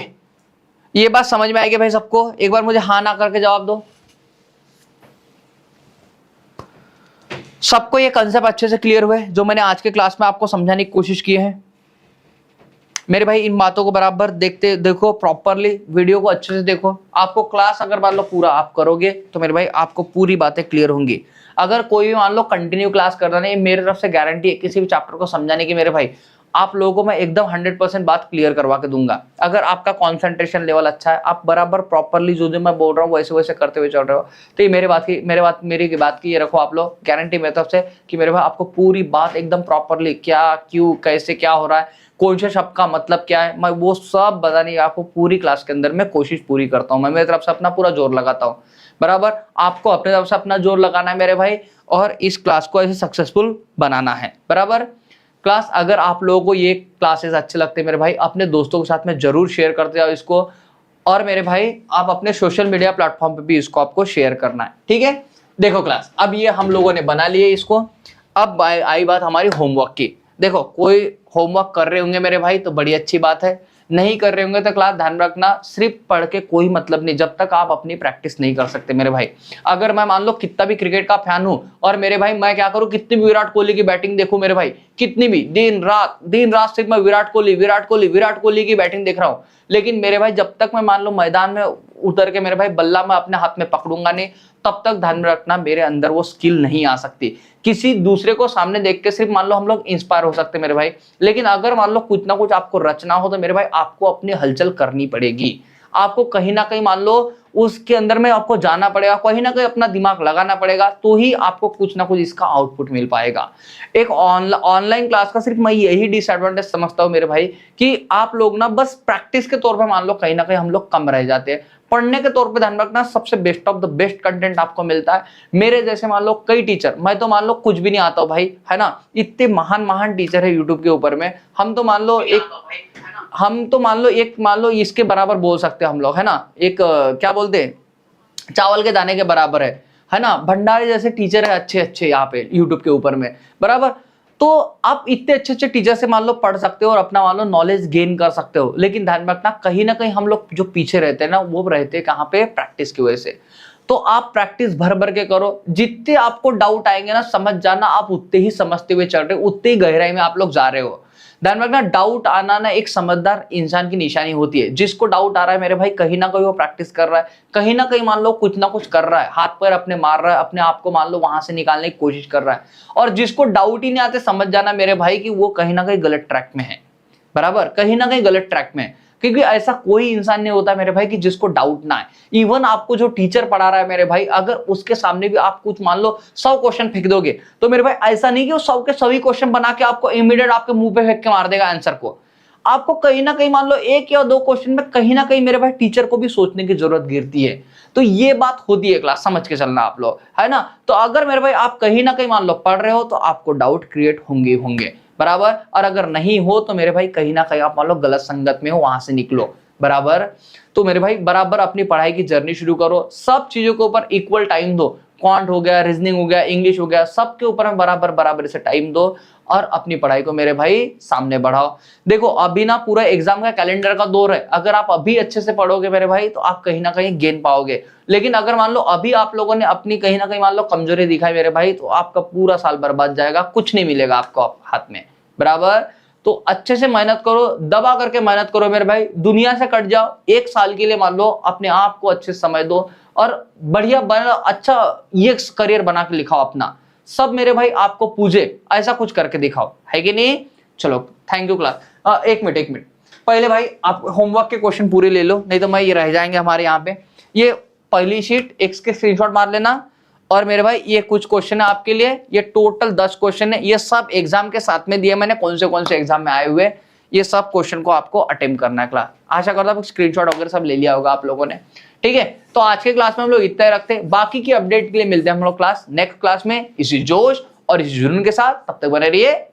ये बात समझ में आएगी भाई सबको? एक बार मुझे हाँ ना करके जवाब दो। सबको ये कंसेप्ट अच्छे से क्लियर हुए जो मैंने आज के क्लास में आपको समझाने की कोशिश की है? मेरे भाई इन बातों को बराबर देखो प्रॉपरली, वीडियो को अच्छे से देखो। आपको क्लास अगर मान लो पूरा आप करोगे तो मेरे भाई आपको पूरी बातें क्लियर होंगी। अगर कोई भी मान लो कंटिन्यू क्लास कर रहा नहीं, मेरे तरफ से गारंटी है किसी भी चैप्टर को समझाने की मेरे भाई आप लोगों को मैं एकदम 100% बात क्लियर करवा के दूंगा। अगर आपका कॉन्सेंट्रेशन लेवल अच्छा है, आप बराबर प्रॉपरली जो जो मैं बोल रहा हूँ वैसे वैसे करते हुए चल रहे हो, तो ये मेरी बात की ये रखो आप लोग गारंटी मेरी तरफ से कि मेरे भाई आपको पूरी बात एकदम प्रॉपरली क्या क्यों कैसे क्या हो रहा है, कौन से शब्द का मतलब क्या है, मैं वो सब बताने की आपको पूरी क्लास के अंदर मैं कोशिश पूरी करता हूँ। मैं मेरी तरफ से अपना पूरा जोर लगाता हूँ। बराबर आपको अपने तरफ से अपना जोर लगाना है मेरे भाई, और इस क्लास को ऐसे सक्सेसफुल बनाना है। बराबर क्लास अगर आप लोगों को ये क्लासेस अच्छे लगते हैं मेरे भाई, अपने दोस्तों के साथ में जरूर शेयर करते जाओ इसको। और मेरे भाई आप अपने सोशल मीडिया प्लेटफॉर्म पे भी इसको आपको शेयर करना है, ठीक है? देखो क्लास अब ये हम लोगों ने बना लिए इसको। अब आई बात हमारी होमवर्क की। देखो कोई होमवर्क कर रहे होंगे मेरे भाई तो बड़ी अच्छी बात है, नहीं कर रहे होंगे तो क्लास ध्यान रखना सिर्फ पढ़ के कोई मतलब नहीं जब तक आप अपनी प्रैक्टिस नहीं कर सकते मेरे भाई। अगर मैं मान लो कितना भी क्रिकेट का फैन हूं और मेरे भाई मैं क्या करूं, कितनी भी विराट कोहली की बैटिंग देखूं मेरे भाई, कितनी भी दिन रात सिर्फ मैं विराट कोहली की बैटिंग देख रहा हूं, लेकिन मेरे भाई जब तक मैं मान लो मैदान में उतर के मेरे भाई बल्ला मैं अपने हाथ में पकड़ूंगा नहीं, तब तक ध्यान में रखना मेरे अंदर वो स्किल नहीं आ सकती। किसी दूसरे को सामने देख के सिर्फ मान लो हम लोग इंस्पायर हो सकते मेरे भाई, लेकिन अगर मान लो कुछ ना कुछ आपको रचना हो तो मेरे भाई आपको अपनी हलचल करनी पड़ेगी। आपको कहीं ना कहीं मान लो उसके अंदर में आपको जाना पड़ेगा, कहीं ना कहीं अपना दिमाग लगाना पड़ेगा, तो ही आपको कुछ ना कुछ इसका आउटपुट मिल पाएगा। एक ऑनलाइन क्लास का सिर्फ मैं यही डिसएडवांटेज समझता हूँ मेरे भाई कि आप लोग ना बस प्रैक्टिस के तौर पे मान लो कहीं ना कहीं हम लोग कम रह जाते हैं। पढ़ने के तौर पे ध्यान रखना सबसे best of the best content आपको मिलता है। मेरे जैसे मान लो कई टीचर, मैं तो मान लो कुछ भी नहीं आता हूँ भाई, है ना, इतने महान टीचर है यूट्यूब के ऊपर में, हम तो मान लो इसके बराबर बोल सकते हैं हम लोग, है ना, एक क्या बोलते हैं, चावल के दाने के बराबर है ना, भंडारे जैसे टीचर है अच्छे यहाँ पे यूट्यूब के ऊपर में। बराबर तो आप इतने अच्छे टीचर से मान लो पढ़ सकते हो और अपना मान लो नॉलेज गेन कर सकते हो, लेकिन ध्यान रखना कहीं ना कहीं हम लोग जो पीछे रहते हैं ना वो रहते हैं कहाँ पे, प्रैक्टिस की वजह से। तो आप प्रैक्टिस भर के करो, जितने आपको डाउट आएंगे ना समझ जाना आप उतने ही समझते हुए चल रहे हो, उतनी गहराई में आप लोग जा रहे हो। ध्यान रखना डाउट आना ना एक समझदार इंसान की निशानी होती है। जिसको डाउट आ रहा है मेरे भाई कहीं ना कहीं वो प्रैक्टिस कर रहा है, कहीं ना कहीं मान लो कुछ ना कुछ कर रहा है, हाथ पैर अपने मार रहा है, अपने आप को मान लो वहां से निकालने की कोशिश कर रहा है। और जिसको डाउट ही नहीं आते समझ जाना मेरे भाई कि वो कहीं ना कहीं गलत ट्रैक में है। बराबर कहीं ना कहीं गलत ट्रैक में है, क्योंकि ऐसा कोई इंसान नहीं होता मेरे भाई कि जिसको डाउट ना है। इवन आपको जो टीचर पढ़ा रहा है मेरे भाई, अगर उसके सामने भी आप कुछ मान लो 100 क्वेश्चन फेंक दोगे तो मेरे भाई ऐसा नहीं कि वो 100 के सभी क्वेश्चन बना के आपको इमीडिएट आपके मुंह पे फेंक के मार देगा आंसर को। आपको कहीं ना कहीं मान लो 1 या 2 क्वेश्चन में कहीं ना कहीं मेरे भाई टीचर को भी सोचने की जरूरत गिरती है। तो ये बात होती है क्लास, समझ के चलना आप लोग, है ना। तो अगर मेरे भाई आप कहीं ना कहीं मान लो पढ़ रहे हो तो आपको डाउट क्रिएट होंगे बराबर, और अगर नहीं हो तो मेरे भाई कहीं ना कहीं आप मान लो गलत संगत में हो, वहां से निकलो। बराबर तो मेरे भाई बराबर अपनी पढ़ाई की जर्नी शुरू करो, सब चीजों के ऊपर इक्वल टाइम दो, क्वांट हो गया, रीजनिंग हो गया, इंग्लिश हो गया, सबके ऊपर में बराबर से टाइम दो और अपनी पढ़ाई को मेरे भाई सामने बढ़ाओ। देखो अभी ना पूरा एग्जाम का कैलेंडर का दौर है, अगर आप अभी अच्छे से पढ़ोगे मेरे भाई तो आप कहीं ना कहीं गेन पाओगे। लेकिन अगर मान लो अभी आप लोगों ने अपनी कहीं ना कहीं मान लो कमजोरी दिखाई मेरे भाई, तो आपका पूरा साल बर्बाद जाएगा, कुछ नहीं मिलेगा आपको हाथ में। बराबर तो अच्छे से मेहनत करो, दबा करके मेहनत करो मेरे भाई, दुनिया से कट जाओ 1 साल के लिए मान लो, अपने आप को अच्छे से समय दो और बढ़िया बना, अच्छा ये करियर बना के लिखाओ अपना, सब मेरे भाई आपको पूजे ऐसा कुछ करके दिखाओ, है कि नहीं। चलो थैंक यू क्लास। एक मिनट पहले भाई आप होमवर्क के क्वेश्चन पूरे ले लो, नहीं तो मैं ये रह जाएंगे हमारे यहाँ पे। ये पहली शीट एक के स्क्रीनशॉट मार लेना, और मेरे भाई ये कुछ क्वेश्चन है आपके लिए, ये टोटल 10 क्वेश्चन है, ये सब एग्जाम के साथ में दिए मैंने, कौन से एग्जाम में आए हुए, ये सब क्वेश्चन को आपको अटेम्प्ट करना है क्लास। आशा करता हूँ स्क्रीनशॉट वगैरह सब ले लिया होगा आप लोगों ने, ठीक है। तो आज के क्लास में हम लोग इतना ही रखते हैं, बाकी की अपडेट के लिए मिलते हैं हम लोग क्लास नेक्स्ट क्लास में इसी जोश और इसी जुनून के साथ। तब तक बने रहिए।